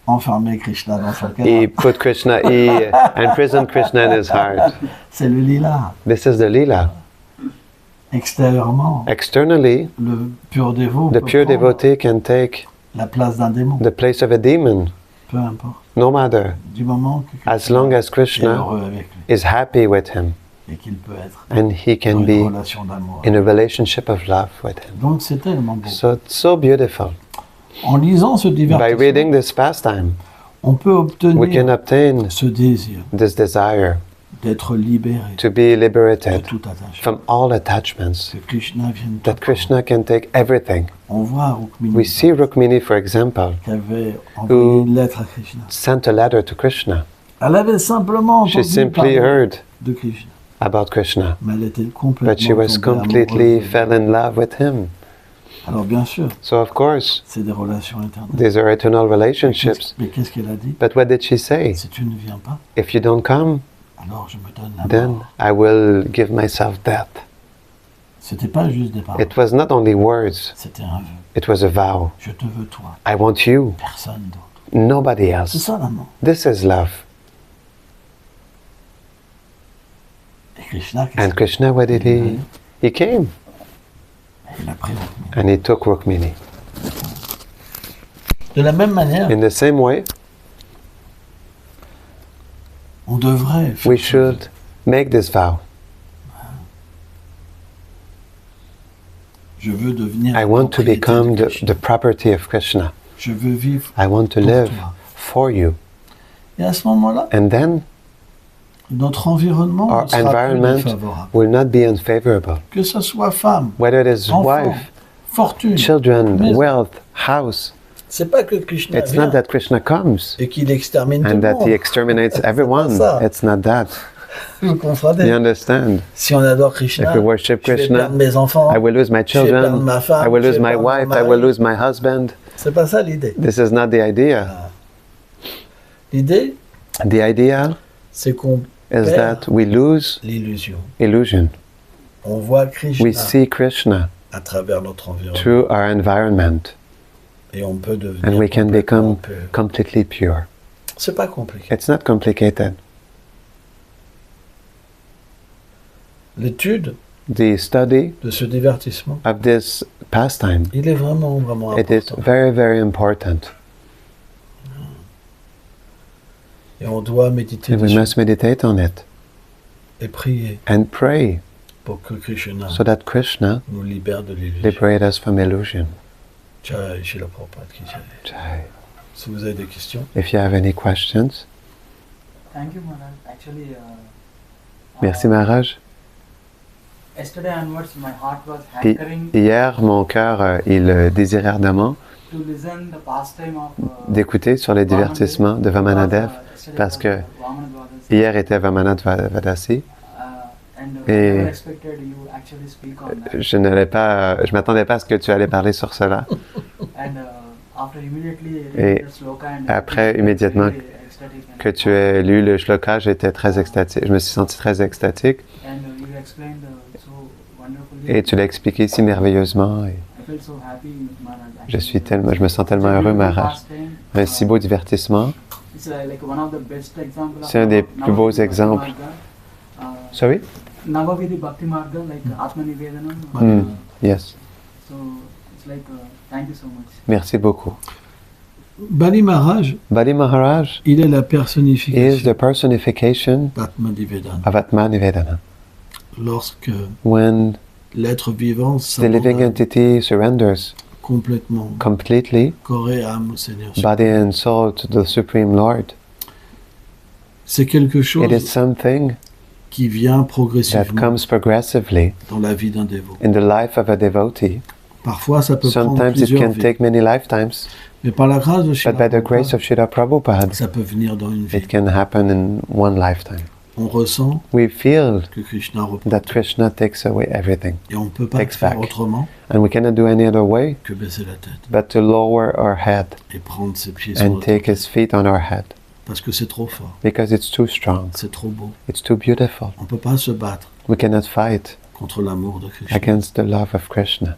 Speaker 4: enfermé Krishna dans son
Speaker 1: he
Speaker 4: cœur.
Speaker 1: put Krishna, he imprisoned Krishna in his heart.
Speaker 4: C'est le lila.
Speaker 1: This is the Leela.
Speaker 4: Extérieurement,
Speaker 1: Externally,
Speaker 4: le pur dévot
Speaker 1: the
Speaker 4: peut
Speaker 1: pure
Speaker 4: prendre
Speaker 1: devotee can take
Speaker 4: la place d'un démon.
Speaker 1: the place of a demon,
Speaker 4: Peu importe.
Speaker 1: no matter,
Speaker 4: Du moment que
Speaker 1: as long as
Speaker 4: est
Speaker 1: Krishna
Speaker 4: heureux avec lui
Speaker 1: is happy with him
Speaker 4: et qu'il peut être
Speaker 1: and he
Speaker 4: dans
Speaker 1: can
Speaker 4: une
Speaker 1: be
Speaker 4: relation d'amour.
Speaker 1: in a relationship of love with him.
Speaker 4: Donc c'est tellement beau.
Speaker 1: So it's so beautiful.
Speaker 4: En lisant ce
Speaker 1: By
Speaker 4: divertissement,
Speaker 1: reading this pastime,
Speaker 4: on peut
Speaker 1: we can
Speaker 4: obtenir
Speaker 1: obtain
Speaker 4: ce désir
Speaker 1: this desire
Speaker 4: d'être libéré
Speaker 1: to be
Speaker 4: de
Speaker 1: liberated
Speaker 4: tout attachement.
Speaker 1: from all attachments,
Speaker 4: Que Krishna vienne
Speaker 1: that Krishna can take everything.
Speaker 4: On voit Rukmini
Speaker 1: We see Rukmini, for example,
Speaker 4: qui avait envoyé une lettre à Krishna.
Speaker 1: sent a letter to Krishna.
Speaker 4: Elle avait simplement
Speaker 1: She
Speaker 4: entendu
Speaker 1: simply
Speaker 4: parler
Speaker 1: heard
Speaker 4: de Krishna,
Speaker 1: about Krishna,
Speaker 4: mais elle était
Speaker 1: but
Speaker 4: complètement
Speaker 1: she was
Speaker 4: tombée
Speaker 1: completely
Speaker 4: amoureuse.
Speaker 1: fell in love with him.
Speaker 4: Alors bien sûr,
Speaker 1: So of course,
Speaker 4: c'est des relations éternelles.
Speaker 1: these are eternal relationships.
Speaker 4: Mais qu'est-ce qu'elle a dit?
Speaker 1: But what did she say?
Speaker 4: Si tu ne viens pas,
Speaker 1: If you don't come,
Speaker 4: alors je me donne la
Speaker 1: then
Speaker 4: mort.
Speaker 1: I will give myself death.
Speaker 4: C'était pas juste des paroles,
Speaker 1: It was not only words,
Speaker 4: c'était un vœu.
Speaker 1: it was a vow.
Speaker 4: Je te veux toi,
Speaker 1: I want you,
Speaker 4: personne d'autre.
Speaker 1: nobody
Speaker 4: C'est
Speaker 1: else.
Speaker 4: ça l'amour.
Speaker 1: This is love.
Speaker 4: Et Krishna,
Speaker 1: And Krishna, what did he? He came
Speaker 4: il a pris Rukmini.
Speaker 1: and he took Rukmini.
Speaker 4: De la même manière,
Speaker 1: In the same way,
Speaker 4: on devrait faire
Speaker 1: we
Speaker 4: ce
Speaker 1: should make this vow.
Speaker 4: Je veux devenir
Speaker 1: I want to
Speaker 4: propriété
Speaker 1: become
Speaker 4: de
Speaker 1: the
Speaker 4: Krishna.
Speaker 1: property of Krishna.
Speaker 4: Je veux vivre
Speaker 1: I want to
Speaker 4: pour
Speaker 1: live
Speaker 4: toi,
Speaker 1: for you.
Speaker 4: Et à ce moment-là,
Speaker 1: And then
Speaker 4: notre environnement
Speaker 1: our
Speaker 4: ne sera plus
Speaker 1: environment
Speaker 4: défavorable.
Speaker 1: will not be unfavorable.
Speaker 4: Que ce soit femme,
Speaker 1: Whether it is
Speaker 4: enfant,
Speaker 1: wife,
Speaker 4: fortune,
Speaker 1: children,
Speaker 4: maison.
Speaker 1: wealth, house.
Speaker 4: C'est pas que Krishna
Speaker 1: It's
Speaker 4: vient
Speaker 1: not that Krishna comes
Speaker 4: et qu'il extermine tout
Speaker 1: and
Speaker 4: le
Speaker 1: that
Speaker 4: monde.
Speaker 1: he exterminates everyone.
Speaker 4: ça.
Speaker 1: It's not that.
Speaker 4: Vous comprenez?
Speaker 1: You understand?
Speaker 4: Si on adore Krishna,
Speaker 1: If we worship
Speaker 4: je vais
Speaker 1: Krishna,
Speaker 4: perdre mes enfants.
Speaker 1: I will lose my
Speaker 4: je vais perdre
Speaker 1: children,
Speaker 4: ma femme,
Speaker 1: I will
Speaker 4: je
Speaker 1: lose
Speaker 4: vais
Speaker 1: my
Speaker 4: perdre mon
Speaker 1: wife, I
Speaker 4: mari.
Speaker 1: will lose my husband.
Speaker 4: C'est pas ça l'idée.
Speaker 1: This is not the idea.
Speaker 4: L'idée,
Speaker 1: The idea
Speaker 4: c'est qu'on
Speaker 1: is
Speaker 4: perd
Speaker 1: that we lose
Speaker 4: l'illusion.
Speaker 1: illusion.
Speaker 4: On voit Krishna
Speaker 1: We see Krishna
Speaker 4: à travers notre environnement
Speaker 1: through our environment
Speaker 4: et on peut devenir
Speaker 1: and we can
Speaker 4: complètement
Speaker 1: become
Speaker 4: pur.
Speaker 1: completely pure.
Speaker 4: C'est pas compliqué.
Speaker 1: It's not complicated.
Speaker 4: L'étude
Speaker 1: The study
Speaker 4: de ce divertissement,
Speaker 1: of this pastime,
Speaker 4: il est vraiment, vraiment
Speaker 1: it is
Speaker 4: important.
Speaker 1: very, very important.
Speaker 4: Et on doit méditer
Speaker 1: And we
Speaker 4: dessus
Speaker 1: must meditate on it
Speaker 4: et prier
Speaker 1: and pray
Speaker 4: pour que Krishna
Speaker 1: so that Krishna
Speaker 4: nous libère de l'illusion.
Speaker 1: liberate us from illusion.
Speaker 4: Jai Shila Prabhupada ki jai.
Speaker 1: Jai.
Speaker 4: Si vous avez des questions,
Speaker 1: If you have any questions,
Speaker 3: Thank you, Maharaj. Actually,
Speaker 1: merci Maharaj.
Speaker 3: yesterday onwards, my heart was
Speaker 1: Puis,
Speaker 3: hankering
Speaker 1: hier, mon cœur, il désirait ardemment
Speaker 3: to listen the pastime of
Speaker 1: d'écouter sur les divertissements de Vamanadev, parce que hier était Vamanadev Vadasi.
Speaker 3: and
Speaker 1: Et-
Speaker 3: I never expected you actually speak on that.
Speaker 1: Je m'attendais pas à ce que tu allais parler sur cela.
Speaker 3: And after immediately
Speaker 1: Et
Speaker 3: reading the sloka and
Speaker 1: après,
Speaker 3: it's
Speaker 1: immédiatement,
Speaker 3: very ecstatic and
Speaker 1: Que tu aies lu le shloka, j'étais très extatique. Je me suis senti très extatique.
Speaker 3: and you explained so wonderfully.
Speaker 1: Et tu l'as expliqué si merveilleusement. Et
Speaker 3: I felt so happy, Maharaj.
Speaker 1: je me sens tellement heureux, Maharaj. Un si beau divertissement.
Speaker 3: It's like one of the best examples of
Speaker 1: C'est un des
Speaker 3: Navavidhi
Speaker 1: plus beaux
Speaker 3: Bhakti
Speaker 1: exemples.
Speaker 3: Marga.
Speaker 1: Sorry?
Speaker 3: Navavidhi Bhakti Marga, like Atmanivedanam.
Speaker 1: Yes.
Speaker 3: So it's like, thank you so much.
Speaker 1: Merci beaucoup.
Speaker 4: Bali Maharaj,
Speaker 1: Bali Maharaj
Speaker 4: il est la
Speaker 1: is
Speaker 4: personnification
Speaker 1: the personification
Speaker 4: d'Atmanivedana.
Speaker 1: of Atmanivedana.
Speaker 4: Lorsque
Speaker 1: When
Speaker 4: l'être vivant
Speaker 1: the living
Speaker 4: s'abandonne
Speaker 1: entity surrenders
Speaker 4: complètement,
Speaker 1: completely,
Speaker 4: corps et âme au Seigneur.
Speaker 1: body and soul to the Supreme Lord,
Speaker 4: C'est quelque
Speaker 1: it is
Speaker 4: chose
Speaker 1: something
Speaker 4: qui vient
Speaker 1: that
Speaker 4: progressivement
Speaker 1: comes progressively
Speaker 4: dans la vie d'un dévot.
Speaker 1: in the life of a devotee.
Speaker 4: Parfois, ça peut prendre
Speaker 1: Sometimes it
Speaker 4: plusieurs
Speaker 1: can
Speaker 4: vies.
Speaker 1: take many lifetimes,
Speaker 4: Mais par la grâce de
Speaker 1: but
Speaker 4: Srila
Speaker 1: by the grace
Speaker 4: Prabhupada,
Speaker 1: of Srila Prabhupada,
Speaker 4: ça peut venir dans une vie.
Speaker 1: it can happen in one lifetime.
Speaker 4: On ressent
Speaker 1: We feel
Speaker 4: que Krishna reprend.
Speaker 1: that Krishna takes away everything,
Speaker 4: Et on ne peut pas
Speaker 1: takes
Speaker 4: faire
Speaker 1: back.
Speaker 4: autrement
Speaker 1: and we cannot do any other way
Speaker 4: que baisser la tête
Speaker 1: but to lower our head
Speaker 4: et prendre ses pieds sur
Speaker 1: and
Speaker 4: notre
Speaker 1: take
Speaker 4: tête.
Speaker 1: his feet on our head,
Speaker 4: Parce que c'est trop fort,
Speaker 1: because it's too strong,
Speaker 4: c'est trop beau.
Speaker 1: it's too beautiful.
Speaker 4: On ne peut pas se battre
Speaker 1: We cannot fight
Speaker 4: contre l'amour de Krishna.
Speaker 1: against the love of Krishna.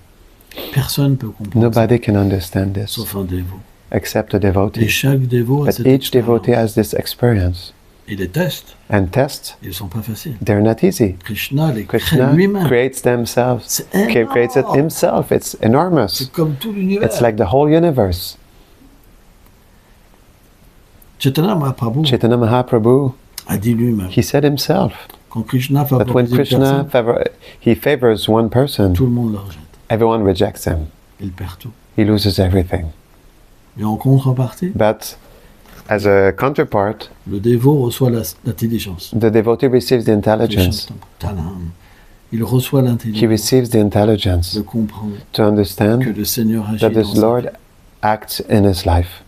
Speaker 4: Personne ne peut comprendre
Speaker 1: Nobody can understand
Speaker 4: ça,
Speaker 1: this
Speaker 4: sauf un dévot.
Speaker 1: except a
Speaker 4: Et
Speaker 1: devotee.
Speaker 4: chaque dévot a
Speaker 1: But
Speaker 4: cette
Speaker 1: each devotee
Speaker 4: expérience.
Speaker 1: has this experience.
Speaker 4: Et les tests,
Speaker 1: And tests,
Speaker 4: ils ne sont pas faciles.
Speaker 1: they're not easy.
Speaker 4: Krishna les crée
Speaker 1: Krishna
Speaker 4: lui-même.
Speaker 1: creates themselves.
Speaker 4: C'est
Speaker 1: He creates it
Speaker 4: énorme.
Speaker 1: himself. It's enormous.
Speaker 4: C'est comme tout l'univers.
Speaker 1: It's like the whole universe.
Speaker 4: Chaitanya Mahaprabhu
Speaker 1: Chaitanya Mahaprabhu,
Speaker 4: a dit lui-même,
Speaker 1: he said himself
Speaker 4: quand Krishna
Speaker 1: that when
Speaker 4: favorise une
Speaker 1: Krishna
Speaker 4: personne,
Speaker 1: he favors one person,
Speaker 4: tout le monde le rejette.
Speaker 1: everyone rejects him.
Speaker 4: Il perd tout.
Speaker 1: He loses everything.
Speaker 4: Et en contrepartie,
Speaker 1: But as a counterpart,
Speaker 4: le dévot reçoit l'intelligence.
Speaker 1: the devotee receives the intelligence.
Speaker 4: Tadam. Il reçoit
Speaker 1: He
Speaker 4: l'intelligence
Speaker 1: receives the intelligence
Speaker 4: de comprendre
Speaker 1: to
Speaker 4: que
Speaker 1: understand
Speaker 4: le Seigneur agit
Speaker 1: that
Speaker 4: dans
Speaker 1: this
Speaker 4: sa
Speaker 1: Lord
Speaker 4: vie.
Speaker 1: acts in his life.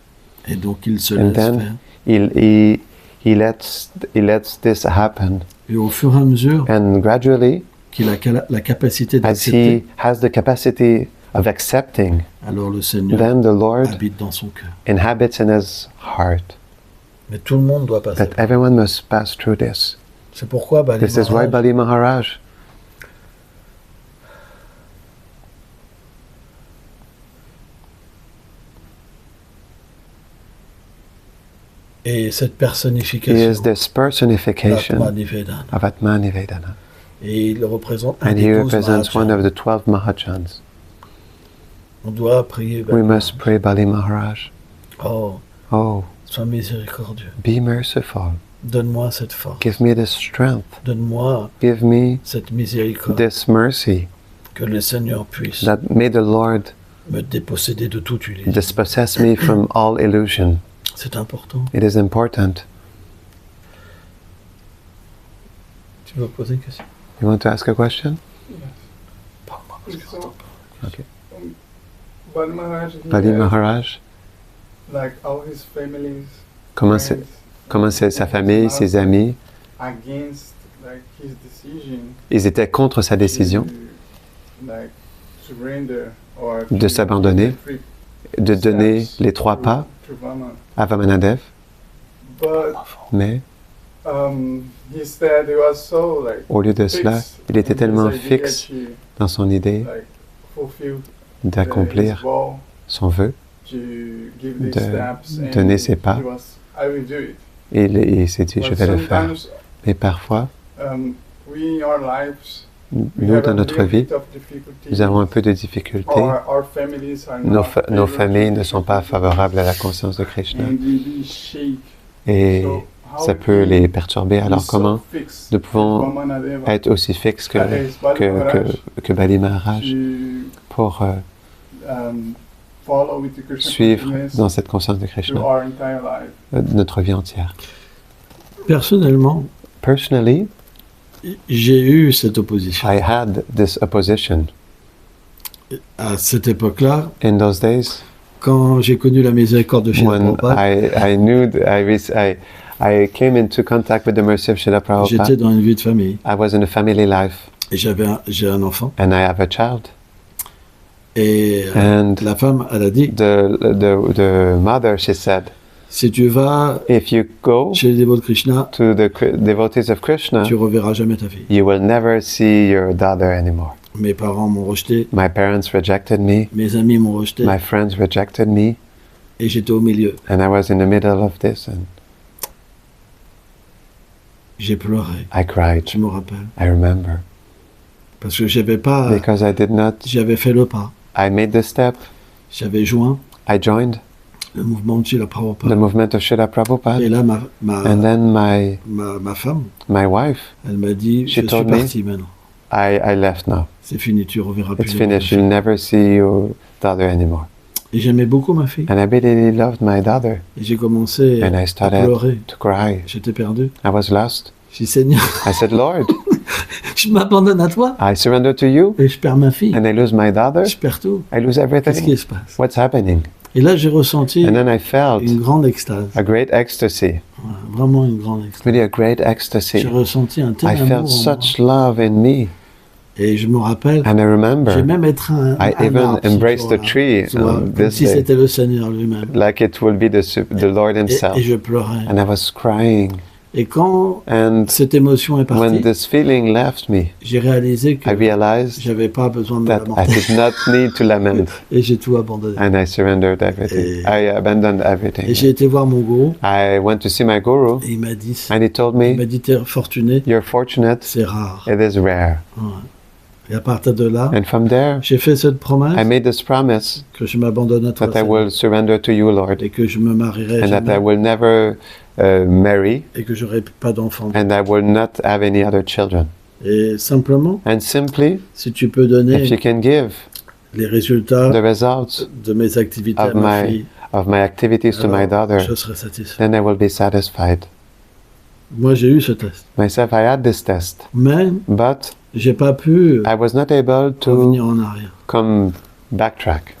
Speaker 4: Et donc il se
Speaker 1: And
Speaker 4: laisse
Speaker 1: then
Speaker 4: faire.
Speaker 1: he lets this happen.
Speaker 4: Et au fur et à mesure
Speaker 1: And gradually,
Speaker 4: qu'il a la capacité
Speaker 1: as
Speaker 4: d'accepter,
Speaker 1: he has the capacity of accepting,
Speaker 4: alors le Seigneur
Speaker 1: then the Lord
Speaker 4: habite dans son cœur.
Speaker 1: inhabits in his heart.
Speaker 4: Mais tout le monde doit passer.
Speaker 1: But everyone must pass through this.
Speaker 4: C'est pourquoi Bali
Speaker 1: This is why
Speaker 4: Maharaj,
Speaker 1: Bali Maharaj,
Speaker 4: et cette
Speaker 1: he
Speaker 4: personnification
Speaker 1: is this personification
Speaker 4: d'Atmanivedana.
Speaker 1: of Atmanivedana.
Speaker 4: Et il représente un
Speaker 1: And he
Speaker 4: des 12
Speaker 1: represents one
Speaker 4: Mahajans.
Speaker 1: of the 12 Mahajans.
Speaker 4: On doit prier
Speaker 1: We
Speaker 4: Bali
Speaker 1: must
Speaker 4: Maharaj.
Speaker 1: pray Bali Maharaj.
Speaker 4: Oh,
Speaker 1: Oh,
Speaker 4: sois miséricordieux.
Speaker 1: be merciful.
Speaker 4: Donne-moi cette force.
Speaker 1: Give me this strength.
Speaker 4: Donne-moi
Speaker 1: Give me
Speaker 4: cette miséricorde.
Speaker 1: this mercy,
Speaker 4: Que le Seigneur puisse
Speaker 1: that may the Lord
Speaker 4: me déposséder de toute illusion.
Speaker 1: dispossess me from all illusion.
Speaker 4: C'est important.
Speaker 1: It is important.
Speaker 4: Tu veux poser une question?
Speaker 1: You want to ask a question?
Speaker 5: So,
Speaker 1: Okay.
Speaker 5: Bali Maharaj, he
Speaker 1: Bali
Speaker 5: had,
Speaker 1: Maharaj,
Speaker 5: like all his families,
Speaker 1: comment
Speaker 5: friends,
Speaker 1: c'est sa
Speaker 5: and
Speaker 1: famille,
Speaker 5: his
Speaker 1: ses amis,
Speaker 5: against like his decision
Speaker 1: ils étaient contre sa décision
Speaker 5: to, like, surrender or
Speaker 1: de
Speaker 5: to
Speaker 1: s'abandonner,
Speaker 5: give the free
Speaker 1: de donner
Speaker 5: steps
Speaker 1: les 3
Speaker 5: to-
Speaker 1: pas
Speaker 5: to Vama.
Speaker 1: à Vamanadev,
Speaker 5: But
Speaker 1: mais
Speaker 5: he said he was so like
Speaker 1: au lieu de cela,
Speaker 5: fixed
Speaker 1: il était
Speaker 5: in his
Speaker 1: tellement
Speaker 5: idea
Speaker 1: fixe
Speaker 5: to,
Speaker 1: dans son idée
Speaker 5: like, fulfill
Speaker 1: d'accomplir
Speaker 5: his vow
Speaker 1: son vœu,
Speaker 5: to give these
Speaker 1: de
Speaker 5: steps, and
Speaker 1: donner ses pas.
Speaker 5: he was, I will do it.
Speaker 1: et il s'est dit, je
Speaker 5: But
Speaker 1: vais le faire.
Speaker 5: sometimes,
Speaker 1: Mais parfois,
Speaker 5: we in our lives, we
Speaker 1: nous,
Speaker 5: have
Speaker 1: dans
Speaker 5: a
Speaker 1: notre
Speaker 5: little
Speaker 1: vie,
Speaker 5: bit of difficulties.
Speaker 1: nous avons un peu de difficultés.
Speaker 5: Our families are
Speaker 1: Nos,
Speaker 5: not
Speaker 1: nos
Speaker 5: able to
Speaker 1: familles ne sont pas
Speaker 5: difficulties,
Speaker 1: favorables à la conscience de Krishna.
Speaker 5: and we shake.
Speaker 1: Et
Speaker 5: So how
Speaker 1: ça peut
Speaker 5: we
Speaker 1: les perturber.
Speaker 5: be
Speaker 1: Alors
Speaker 5: so
Speaker 1: comment
Speaker 5: fixed
Speaker 1: nous pouvons
Speaker 5: with Vamanadeva
Speaker 1: être aussi fixes que,
Speaker 5: as Bali
Speaker 1: que,
Speaker 5: Maharaj
Speaker 1: que Bali Maharaj
Speaker 5: to
Speaker 1: pour
Speaker 5: follow with the Krishna
Speaker 1: suivre
Speaker 5: consciousness
Speaker 1: dans cette conscience de
Speaker 5: to
Speaker 1: Krishna
Speaker 5: our entire life?
Speaker 1: notre vie entière?
Speaker 4: Personnellement,
Speaker 1: Personally,
Speaker 4: j'ai eu cette opposition.
Speaker 1: I had this opposition.
Speaker 4: À cette époque-là,
Speaker 1: In those days,
Speaker 4: quand j'ai connu la miséricorde de Srila
Speaker 1: when
Speaker 4: Prabhupada,
Speaker 1: I knew, I came into contact with the mercy of Srila
Speaker 4: j'étais
Speaker 1: Prabhupada.
Speaker 4: dans une vie de famille.
Speaker 1: I was in a family life
Speaker 4: Et j'ai un enfant.
Speaker 1: and I have a child.
Speaker 4: Et
Speaker 1: And
Speaker 4: la femme, elle a dit,
Speaker 1: the mother, she said,
Speaker 4: si tu vas
Speaker 1: if you go
Speaker 4: chez les dévots de Krishna,
Speaker 1: to the devotees of Krishna,
Speaker 4: tu reverras jamais ta fille.
Speaker 1: you will never see your daughter anymore.
Speaker 4: Mes parents m'ont rejeté,
Speaker 1: My parents rejected me,
Speaker 4: mes amis m'ont rejeté,
Speaker 1: my friends rejected me,
Speaker 4: et j'étais au milieu.
Speaker 1: and I was in the middle of this, and
Speaker 4: J'ai pleuré,
Speaker 1: I cried.
Speaker 4: je me rappelle,
Speaker 1: I remember.
Speaker 4: parce que
Speaker 1: Because I did not,
Speaker 4: j'avais fait le pas,
Speaker 1: I made the step,
Speaker 4: j'avais joint
Speaker 1: I joined
Speaker 4: le mouvement de Srila
Speaker 1: the
Speaker 4: Prabhupada.
Speaker 1: movement of Srila
Speaker 4: Et
Speaker 1: Prabhupada,
Speaker 4: là,
Speaker 1: and then
Speaker 4: ma femme,
Speaker 1: my wife,
Speaker 4: elle m'a dit,
Speaker 1: She
Speaker 4: je suis
Speaker 1: told me,
Speaker 4: parti maintenant.
Speaker 1: I left now.
Speaker 4: C'est fini, tu reverras plus.
Speaker 1: It's
Speaker 4: les
Speaker 1: finished.
Speaker 4: filles.
Speaker 1: You'll never see your daughter anymore.
Speaker 4: Et j'aimais beaucoup ma fille.
Speaker 1: And I really loved my daughter,
Speaker 4: Et j'ai commencé
Speaker 1: and I
Speaker 4: à
Speaker 1: started
Speaker 4: pleurer.
Speaker 1: to cry.
Speaker 4: J'étais perdu.
Speaker 1: I was lost.
Speaker 4: J'ai dit, Seigneur,
Speaker 1: I said, Lord,
Speaker 4: je m'abandonne à toi
Speaker 1: I surrender to you,
Speaker 4: et je perds ma fille.
Speaker 1: and I lose my daughter.
Speaker 4: Je perds tout.
Speaker 1: I lose
Speaker 4: Qu'est-ce qui
Speaker 1: everything.
Speaker 4: se passe?
Speaker 1: What's happening?
Speaker 4: Et là, j'ai ressenti
Speaker 1: And then I felt
Speaker 4: une grande extase.
Speaker 1: a great ecstasy,
Speaker 4: Voilà, vraiment une grande extase.
Speaker 1: really a great
Speaker 4: J'ai
Speaker 1: ecstasy.
Speaker 4: ressenti un tel
Speaker 1: I
Speaker 4: amour
Speaker 1: felt
Speaker 4: en moi.
Speaker 1: such love in me.
Speaker 4: Et je me rappelle,
Speaker 1: And I
Speaker 4: j'ai
Speaker 1: remember
Speaker 4: même étreint
Speaker 1: I
Speaker 4: un
Speaker 1: even
Speaker 4: arbre ce
Speaker 1: embraced the
Speaker 4: jour-là.
Speaker 1: tree
Speaker 4: Tu vois,
Speaker 1: on
Speaker 4: comme
Speaker 1: this
Speaker 4: si
Speaker 1: day,
Speaker 4: c'était le Seigneur lui-même.
Speaker 1: like it will be the Lord Himself.
Speaker 4: Et je pleurais.
Speaker 1: And I was crying.
Speaker 4: Et quand
Speaker 1: And
Speaker 4: cette émotion est
Speaker 1: when
Speaker 4: partie,
Speaker 1: this feeling left me,
Speaker 4: j'ai réalisé que
Speaker 1: I realized
Speaker 4: j'avais pas besoin de me
Speaker 1: that I
Speaker 4: lamenter.
Speaker 1: did not need to lament.
Speaker 4: Et j'ai tout abandonné.
Speaker 1: And I surrendered everything. I abandoned
Speaker 4: Et
Speaker 1: everything.
Speaker 4: j'ai été voir mon gourou.
Speaker 1: I went to see my guru,
Speaker 4: Et il m'a dit,
Speaker 1: and he told me,
Speaker 4: t'es fortuné,
Speaker 1: "You're fortunate.
Speaker 4: c'est rare.
Speaker 1: It is rare."
Speaker 4: Ouais. Et à partir de là,
Speaker 1: And from there,
Speaker 4: j'ai fait cette promesse
Speaker 1: I made this promise
Speaker 4: que je m'abandonne à toi,
Speaker 1: that I
Speaker 4: Seigneur,
Speaker 1: will surrender to you, Lord,
Speaker 4: et que je me marierai
Speaker 1: and that I
Speaker 4: jamais,
Speaker 1: will never marry,
Speaker 4: et que j'aurai pas d'enfants.
Speaker 1: and I will not have any other children.
Speaker 4: Et simplement,
Speaker 1: And simply,
Speaker 4: si tu peux donner
Speaker 1: if you can give
Speaker 4: les résultats
Speaker 1: the results
Speaker 4: de mes activités à
Speaker 1: of
Speaker 4: ma
Speaker 1: my
Speaker 4: fille,
Speaker 1: of my activities to my
Speaker 4: alors,
Speaker 1: daughter,
Speaker 4: je serai satisfait.
Speaker 1: then I will be satisfied.
Speaker 4: Moi, j'ai eu ce test,
Speaker 1: Myself, I had this test,
Speaker 4: mais
Speaker 1: but
Speaker 4: j'ai pas pu
Speaker 1: I was not able
Speaker 4: revenir
Speaker 1: to
Speaker 4: en arrière.
Speaker 1: come backtrack.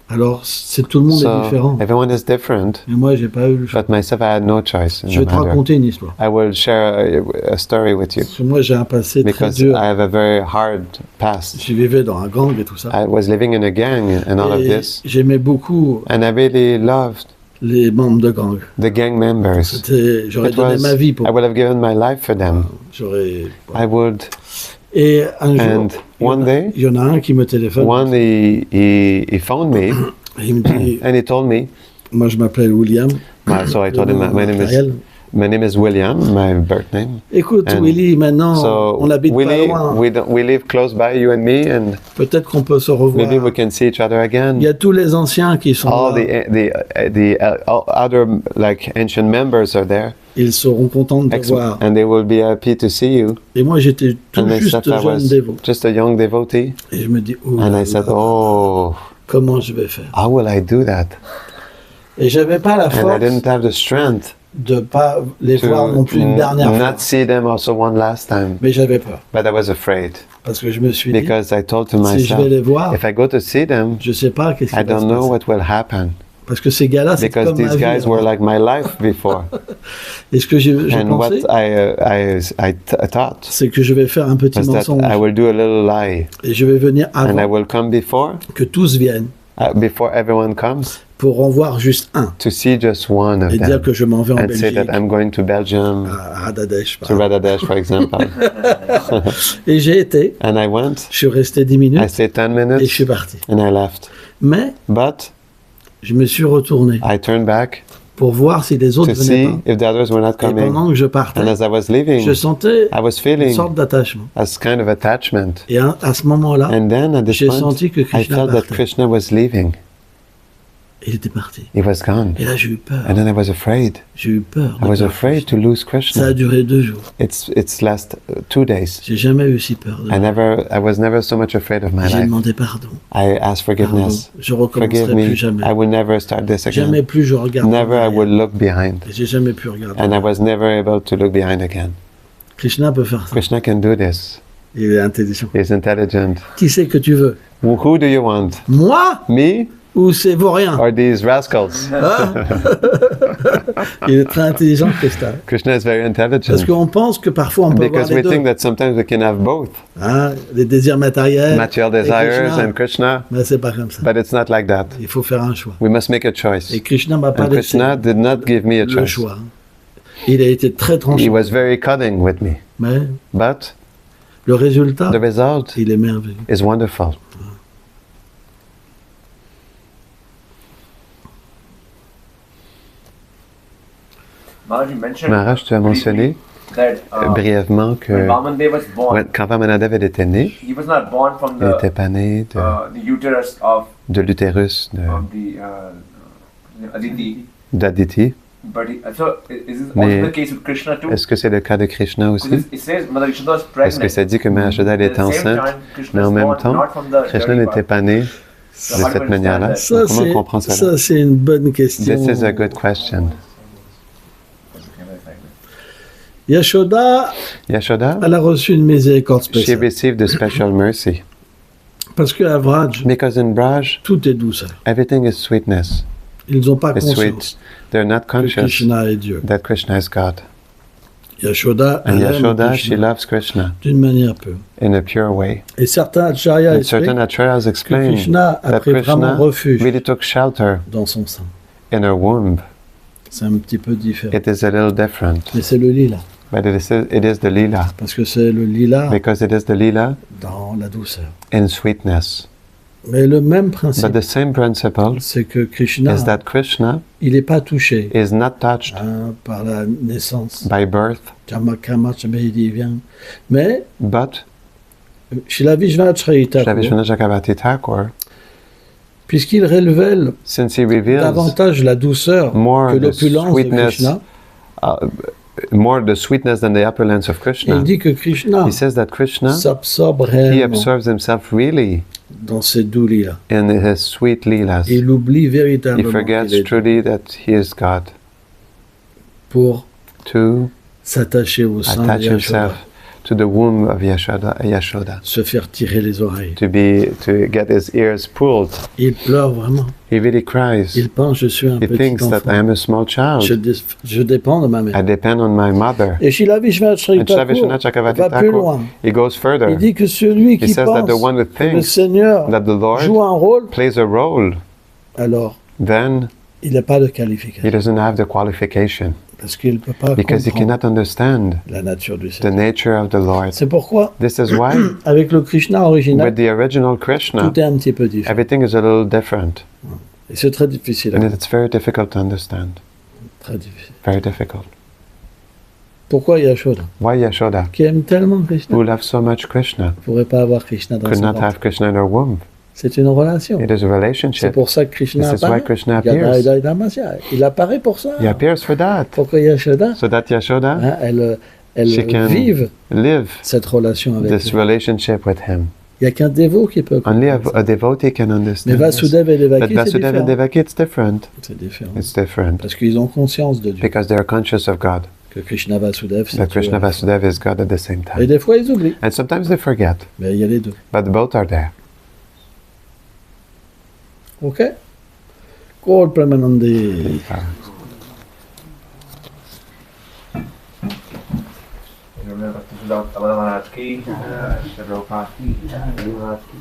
Speaker 4: Alors, tout le monde est
Speaker 1: So
Speaker 4: différent.
Speaker 1: everyone is different,
Speaker 4: Mais moi, j'ai pas eu le choix.
Speaker 1: but myself, I had no choice in
Speaker 4: Je vais
Speaker 1: the
Speaker 4: te
Speaker 1: matter.
Speaker 4: raconter une histoire.
Speaker 1: I will share a story with you
Speaker 4: Parce que moi, j'ai un passé très
Speaker 1: because
Speaker 4: dur.
Speaker 1: I have a very hard past.
Speaker 4: Je vivais dans un gang et tout ça.
Speaker 1: I was living in a gang and all of
Speaker 4: Et
Speaker 1: this,
Speaker 4: j'aimais beaucoup
Speaker 1: and I really loved
Speaker 4: les membres de gang.
Speaker 1: the gang members.
Speaker 4: J'aurais
Speaker 1: It
Speaker 4: donné
Speaker 1: was,
Speaker 4: ma vie pour.
Speaker 1: I would have given my life for them.
Speaker 4: J'aurais.
Speaker 1: I would.
Speaker 4: Et un jour,
Speaker 1: And one day,
Speaker 4: il y en a un qui me téléphone.
Speaker 1: one he phoned me
Speaker 4: Et il me dit,
Speaker 1: and he told me.
Speaker 4: moi je m'appelle William.
Speaker 1: So I told him my name is William, my birth name.
Speaker 4: Écoute,
Speaker 1: And
Speaker 4: Willy, maintenant,
Speaker 1: So
Speaker 4: on habite pas
Speaker 1: Willie,
Speaker 4: loin.
Speaker 1: we live close by, you and me, and
Speaker 4: Peut-être qu'on peut se revoir.
Speaker 1: maybe we can see each other again.
Speaker 4: Il y a tous les anciens qui sont
Speaker 1: All
Speaker 4: là.
Speaker 1: all other like ancient members are there,
Speaker 4: Ils seront contents de te voir.
Speaker 1: and they will be happy to see you.
Speaker 4: Et moi, j'étais tout
Speaker 1: And
Speaker 4: juste
Speaker 1: myself, I
Speaker 4: jeune
Speaker 1: was
Speaker 4: dévot.
Speaker 1: just a young devotee,
Speaker 4: Et je me dis, oh,
Speaker 1: and
Speaker 4: là
Speaker 1: I said,
Speaker 4: là,
Speaker 1: "Oh,
Speaker 4: comment je vais faire?
Speaker 1: how will I do that?"
Speaker 4: Et j'avais pas la
Speaker 1: And I
Speaker 4: force
Speaker 1: didn't have the strength
Speaker 4: de pas les voir
Speaker 1: to
Speaker 4: non plus une dernière fois.
Speaker 1: not see them also one last time.
Speaker 4: Mais j'avais peur.
Speaker 1: But I was afraid
Speaker 4: Parce que je me suis dit,
Speaker 1: because I told to
Speaker 4: si je vais
Speaker 1: myself,
Speaker 4: les voir,
Speaker 1: if I go to see them,
Speaker 4: je sais pas qu'est-ce qui
Speaker 1: I
Speaker 4: va se
Speaker 1: don't know
Speaker 4: passer.
Speaker 1: what will happen.
Speaker 4: Parce que ces gars-là, c'est
Speaker 1: Because
Speaker 4: comme ma
Speaker 1: these
Speaker 4: vie.
Speaker 1: guys were
Speaker 4: avant.
Speaker 1: like my life before.
Speaker 4: Et ce que j'ai
Speaker 1: And what
Speaker 4: pensé,
Speaker 1: I thought
Speaker 4: c'est que je vais faire un petit
Speaker 1: was that
Speaker 4: mensonge.
Speaker 1: I will do a little lie
Speaker 4: Et je vais venir
Speaker 1: and I
Speaker 4: avant
Speaker 1: will come
Speaker 4: que tous viennent
Speaker 1: before everyone comes
Speaker 4: pour en voir juste un.
Speaker 1: to see just one of
Speaker 4: Et dire
Speaker 1: them
Speaker 4: que je m'en vais en
Speaker 1: and say
Speaker 4: Belgique,
Speaker 1: that I'm going to Belgium,
Speaker 4: à Radadesh.
Speaker 1: to Badadesh, for example.
Speaker 4: Et j'ai été,
Speaker 1: And I went,
Speaker 4: je suis resté 10
Speaker 1: I
Speaker 4: minutes
Speaker 1: stayed 10
Speaker 4: et je
Speaker 1: minutes
Speaker 4: suis parti.
Speaker 1: and I left.
Speaker 4: Mais
Speaker 1: But
Speaker 4: je me suis retourné
Speaker 1: I turned back
Speaker 4: pour voir si les autres
Speaker 1: to
Speaker 4: venaient
Speaker 1: see
Speaker 4: pas.
Speaker 1: if the others were not
Speaker 4: Et
Speaker 1: coming.
Speaker 4: pendant que je partais,
Speaker 1: And as I was leaving,
Speaker 4: je sentais
Speaker 1: I was
Speaker 4: une
Speaker 1: feeling
Speaker 4: sorte d'attachement.
Speaker 1: as kind of attachment.
Speaker 4: Et à ce moment-là,
Speaker 1: And then at this
Speaker 4: j'ai
Speaker 1: point,
Speaker 4: senti que
Speaker 1: I
Speaker 4: Krishna
Speaker 1: felt that
Speaker 4: partait.
Speaker 1: Krishna was leaving.
Speaker 4: Il était parti.
Speaker 1: He was gone.
Speaker 4: Et là, j'ai eu peur.
Speaker 1: And then I was afraid.
Speaker 4: J'ai eu peur.
Speaker 1: I
Speaker 4: de
Speaker 1: was
Speaker 4: perdre
Speaker 1: afraid
Speaker 4: Krishna.
Speaker 1: to lose
Speaker 4: Ça a
Speaker 1: Krishna.
Speaker 4: duré 2 jours.
Speaker 1: It's last 2 days.
Speaker 4: J'ai jamais eu si peur.
Speaker 1: I was never so much afraid of my
Speaker 4: J'ai
Speaker 1: life.
Speaker 4: demandé pardon.
Speaker 1: I asked
Speaker 4: Pardon.
Speaker 1: forgiveness.
Speaker 4: Je
Speaker 1: Forgive
Speaker 4: recommencerai
Speaker 1: me.
Speaker 4: plus jamais.
Speaker 1: I will never start this
Speaker 4: Jamais
Speaker 1: again.
Speaker 4: plus je regarde.
Speaker 1: Never I
Speaker 4: en
Speaker 1: will
Speaker 4: arrière.
Speaker 1: look behind.
Speaker 4: Et j'ai jamais pu regarder.
Speaker 1: And I was never able to look behind again.
Speaker 4: Krishna peut faire ça.
Speaker 1: Krishna can do this.
Speaker 4: Il est intelligent.
Speaker 1: He's intelligent.
Speaker 4: Qui c'est que tu veux?
Speaker 1: Who do you want?
Speaker 4: Moi
Speaker 1: Me
Speaker 4: ou c'est vaurien?
Speaker 1: or these rascals?
Speaker 4: Hein? Il est très intelligent, Krishna.
Speaker 1: Krishna is very
Speaker 4: Parce
Speaker 1: intelligent.
Speaker 4: qu'on pense que parfois on peut avoir
Speaker 1: Because
Speaker 4: les
Speaker 1: we
Speaker 4: deux.
Speaker 1: think that sometimes we can have both.
Speaker 4: Hein? Les désirs matériels.
Speaker 1: Material
Speaker 4: et
Speaker 1: desires
Speaker 4: Krishna.
Speaker 1: and Krishna.
Speaker 4: Mais c'est pas comme ça.
Speaker 1: But it's not like that.
Speaker 4: Il faut faire un choix.
Speaker 1: We must make a choice.
Speaker 4: Et Krishna m'a pas
Speaker 1: And
Speaker 4: laissé
Speaker 1: Krishna did not give me a
Speaker 4: le
Speaker 1: choice.
Speaker 4: choix. Il a été très
Speaker 1: He
Speaker 4: tranchant.
Speaker 1: was very cutting with me.
Speaker 4: Mais
Speaker 1: But
Speaker 4: le résultat,
Speaker 1: the result
Speaker 4: il est merveilleux.
Speaker 1: is wonderful.
Speaker 2: Maharaj, you mentioned
Speaker 1: Maharaj, tu as mentionné
Speaker 2: that
Speaker 1: brièvement
Speaker 2: when
Speaker 1: que
Speaker 2: Vamandev was born,
Speaker 1: quand Vamanadev était né,
Speaker 2: he was not born from
Speaker 1: il n'était pas né
Speaker 2: the uterus of
Speaker 1: de l'utérus
Speaker 2: the Aditi,
Speaker 1: d'Aditi.
Speaker 2: but so is this
Speaker 1: Mais
Speaker 2: also the case with Krishna too?
Speaker 1: Est-ce que c'est le cas de Krishna aussi?
Speaker 2: Because it says Mother Yashoda was
Speaker 1: Parce que
Speaker 2: pregnant.
Speaker 1: ça dit que Mère Yashoda elle
Speaker 2: At
Speaker 1: était
Speaker 2: the same
Speaker 1: enceinte,
Speaker 2: time, Krishna
Speaker 1: mais en
Speaker 2: was
Speaker 1: même
Speaker 2: born
Speaker 1: temps,
Speaker 2: not from the
Speaker 1: Krishna
Speaker 2: dirty
Speaker 1: n'était
Speaker 2: part.
Speaker 1: pas né
Speaker 2: So
Speaker 1: de
Speaker 2: how do
Speaker 1: cette
Speaker 2: you
Speaker 1: manière-là.
Speaker 2: understand that?
Speaker 4: Ça,
Speaker 1: Comment on comprend cela?
Speaker 4: ça, c'est une bonne question.
Speaker 1: This is a good question.
Speaker 4: Yashoda,
Speaker 1: Yashoda,
Speaker 4: elle a reçu une miséricorde
Speaker 1: she
Speaker 4: spéciale.
Speaker 1: received a special mercy.
Speaker 4: Parce qu'à Vraj,
Speaker 1: Because in Braj,
Speaker 4: tout est douceur.
Speaker 1: everything is sweetness.
Speaker 4: Ils n'ont pas
Speaker 1: It's
Speaker 4: conscience
Speaker 1: sweet. They're not
Speaker 4: que
Speaker 1: conscious
Speaker 4: Krishna est Dieu.
Speaker 1: that Krishna is God.
Speaker 4: Yashoda,
Speaker 1: And
Speaker 4: elle aime
Speaker 1: Yashoda, she
Speaker 4: Krishna
Speaker 1: loves Krishna
Speaker 4: d'une manière pure.
Speaker 1: in a pure way.
Speaker 4: Et certains acharyas
Speaker 1: And certain
Speaker 4: expliquent
Speaker 1: acharyas
Speaker 4: que
Speaker 1: explain
Speaker 4: Krishna a
Speaker 1: that
Speaker 4: pris vraiment
Speaker 1: Krishna
Speaker 4: refuge
Speaker 1: really took shelter
Speaker 4: dans son sein.
Speaker 1: in her womb.
Speaker 4: C'est un petit peu différent.
Speaker 1: It is a little different,
Speaker 4: Mais c'est le lila.
Speaker 1: but it is the lila.
Speaker 4: Parce que c'est le lila
Speaker 1: Because it is the lila
Speaker 4: dans la douceur.
Speaker 1: in sweetness.
Speaker 4: Mais le même
Speaker 1: But
Speaker 4: principe,
Speaker 1: the same principle
Speaker 4: c'est que Krishna,
Speaker 1: is that Krishna
Speaker 4: il n'est pas touché
Speaker 1: is not touched
Speaker 4: par la naissance.
Speaker 1: by birth,
Speaker 4: Mais,
Speaker 1: but
Speaker 4: Srila Vishvacharya Thakur,
Speaker 1: Shravishvana Chakravarti Thakur,
Speaker 4: puisqu'il révèle
Speaker 1: since he reveals
Speaker 4: davantage la douceur
Speaker 1: more
Speaker 4: que
Speaker 1: the
Speaker 4: l'opulence de
Speaker 1: sweetness,
Speaker 4: Krishna,
Speaker 1: more the sweetness than the opulence of
Speaker 4: il
Speaker 1: Krishna,
Speaker 4: dit que Krishna
Speaker 1: he says that Krishna,
Speaker 4: s'absorbe
Speaker 1: he
Speaker 4: réellement
Speaker 1: absorbs himself really
Speaker 4: dans ces doux lilas.
Speaker 1: in his sweet leelas.
Speaker 4: Et il oublie
Speaker 1: He
Speaker 4: véritablement
Speaker 1: forgets
Speaker 4: qu'il est
Speaker 1: truly that he is God,
Speaker 4: pour
Speaker 1: to
Speaker 4: s'attacher au sein de
Speaker 1: attach
Speaker 4: Yashoda,
Speaker 1: himself to the womb of Yashoda,
Speaker 4: se faire tirer les oreilles.
Speaker 1: to get his ears pulled.
Speaker 4: Il pleure vraiment.
Speaker 1: He really cries.
Speaker 4: Il pense, je suis un
Speaker 1: He
Speaker 4: petit
Speaker 1: thinks that I
Speaker 4: enfant.
Speaker 1: am a small child.
Speaker 4: Je dépends de ma
Speaker 1: I
Speaker 4: mère.
Speaker 1: depend on my mother.
Speaker 4: Et Srila Vishvacharya
Speaker 1: And Shravishvana
Speaker 4: Thakur
Speaker 1: Chakravarti
Speaker 4: va plus
Speaker 1: Thakur,
Speaker 4: loin.
Speaker 1: he goes further.
Speaker 4: Il dit que celui
Speaker 1: He
Speaker 4: qui
Speaker 1: says that the
Speaker 4: pense
Speaker 1: one who
Speaker 4: que le
Speaker 1: thinks
Speaker 4: Seigneur
Speaker 1: that the Lord
Speaker 4: joue un rôle,
Speaker 1: plays a role,
Speaker 4: alors
Speaker 1: then
Speaker 4: il n'a pas de
Speaker 1: he
Speaker 4: qualification.
Speaker 1: doesn't have the qualification
Speaker 4: Parce qu'il ne peut pas
Speaker 1: because he
Speaker 4: comprendre
Speaker 1: cannot understand
Speaker 4: la nature du
Speaker 1: the
Speaker 4: Seigneur.
Speaker 1: nature of the Lord.
Speaker 4: C'est pourquoi,
Speaker 1: This is why
Speaker 4: avec le Krishna original,
Speaker 1: with the original Krishna,
Speaker 4: tout est un petit peu différent.
Speaker 1: everything is a little different.
Speaker 4: Et c'est très difficile.
Speaker 1: And it's very difficult to understand.
Speaker 4: Très difficile.
Speaker 1: Very difficult.
Speaker 4: Pourquoi Yashoda,
Speaker 1: Why Yashoda,
Speaker 4: qui aime tellement Krishna,
Speaker 1: who
Speaker 4: ne
Speaker 1: loves so much Krishna,
Speaker 4: pourrait pas avoir Krishna dans
Speaker 1: could
Speaker 4: son
Speaker 1: not
Speaker 4: ventre?
Speaker 1: have Krishna in her womb?
Speaker 4: C'est une relation.
Speaker 1: It is a
Speaker 4: C'est
Speaker 1: relationship.
Speaker 4: pour ça que Krishna
Speaker 1: This is why
Speaker 4: apparaît.
Speaker 1: Krishna appears.
Speaker 4: Il apparaît pour ça.
Speaker 1: He appears for that,
Speaker 4: Pour que Yashoda,
Speaker 1: so that Yashoda
Speaker 4: elle
Speaker 1: She can
Speaker 4: vive
Speaker 1: live
Speaker 4: cette relation avec
Speaker 1: this
Speaker 4: lui.
Speaker 1: relationship with him.
Speaker 4: Il n'y a qu'un dévot qui peut
Speaker 1: Only
Speaker 4: comprendre ça.
Speaker 1: a devotee can
Speaker 4: Mais
Speaker 1: understand this.
Speaker 4: Vasudeva et
Speaker 1: But
Speaker 4: Devaki, c'est
Speaker 1: Vasudeva and
Speaker 4: différent.
Speaker 1: Devaki, it's different.
Speaker 4: C'est différent.
Speaker 1: It's different.
Speaker 4: Parce qu'ils ont conscience de Dieu.
Speaker 1: Because they are conscious of God.
Speaker 4: Que Krishna Vasudeva, c'est
Speaker 1: That
Speaker 4: Dieu.
Speaker 1: Krishna Vasudeva is God at the same
Speaker 4: Et
Speaker 1: time.
Speaker 4: des fois, ils oublient.
Speaker 1: And sometimes they forget.
Speaker 4: Mais il y a les deux.
Speaker 1: But both are there.
Speaker 4: Ok? Gaur Premanande.
Speaker 2: Bali Maharaj ki, Prabhupada ki, Bali Maharaj ki.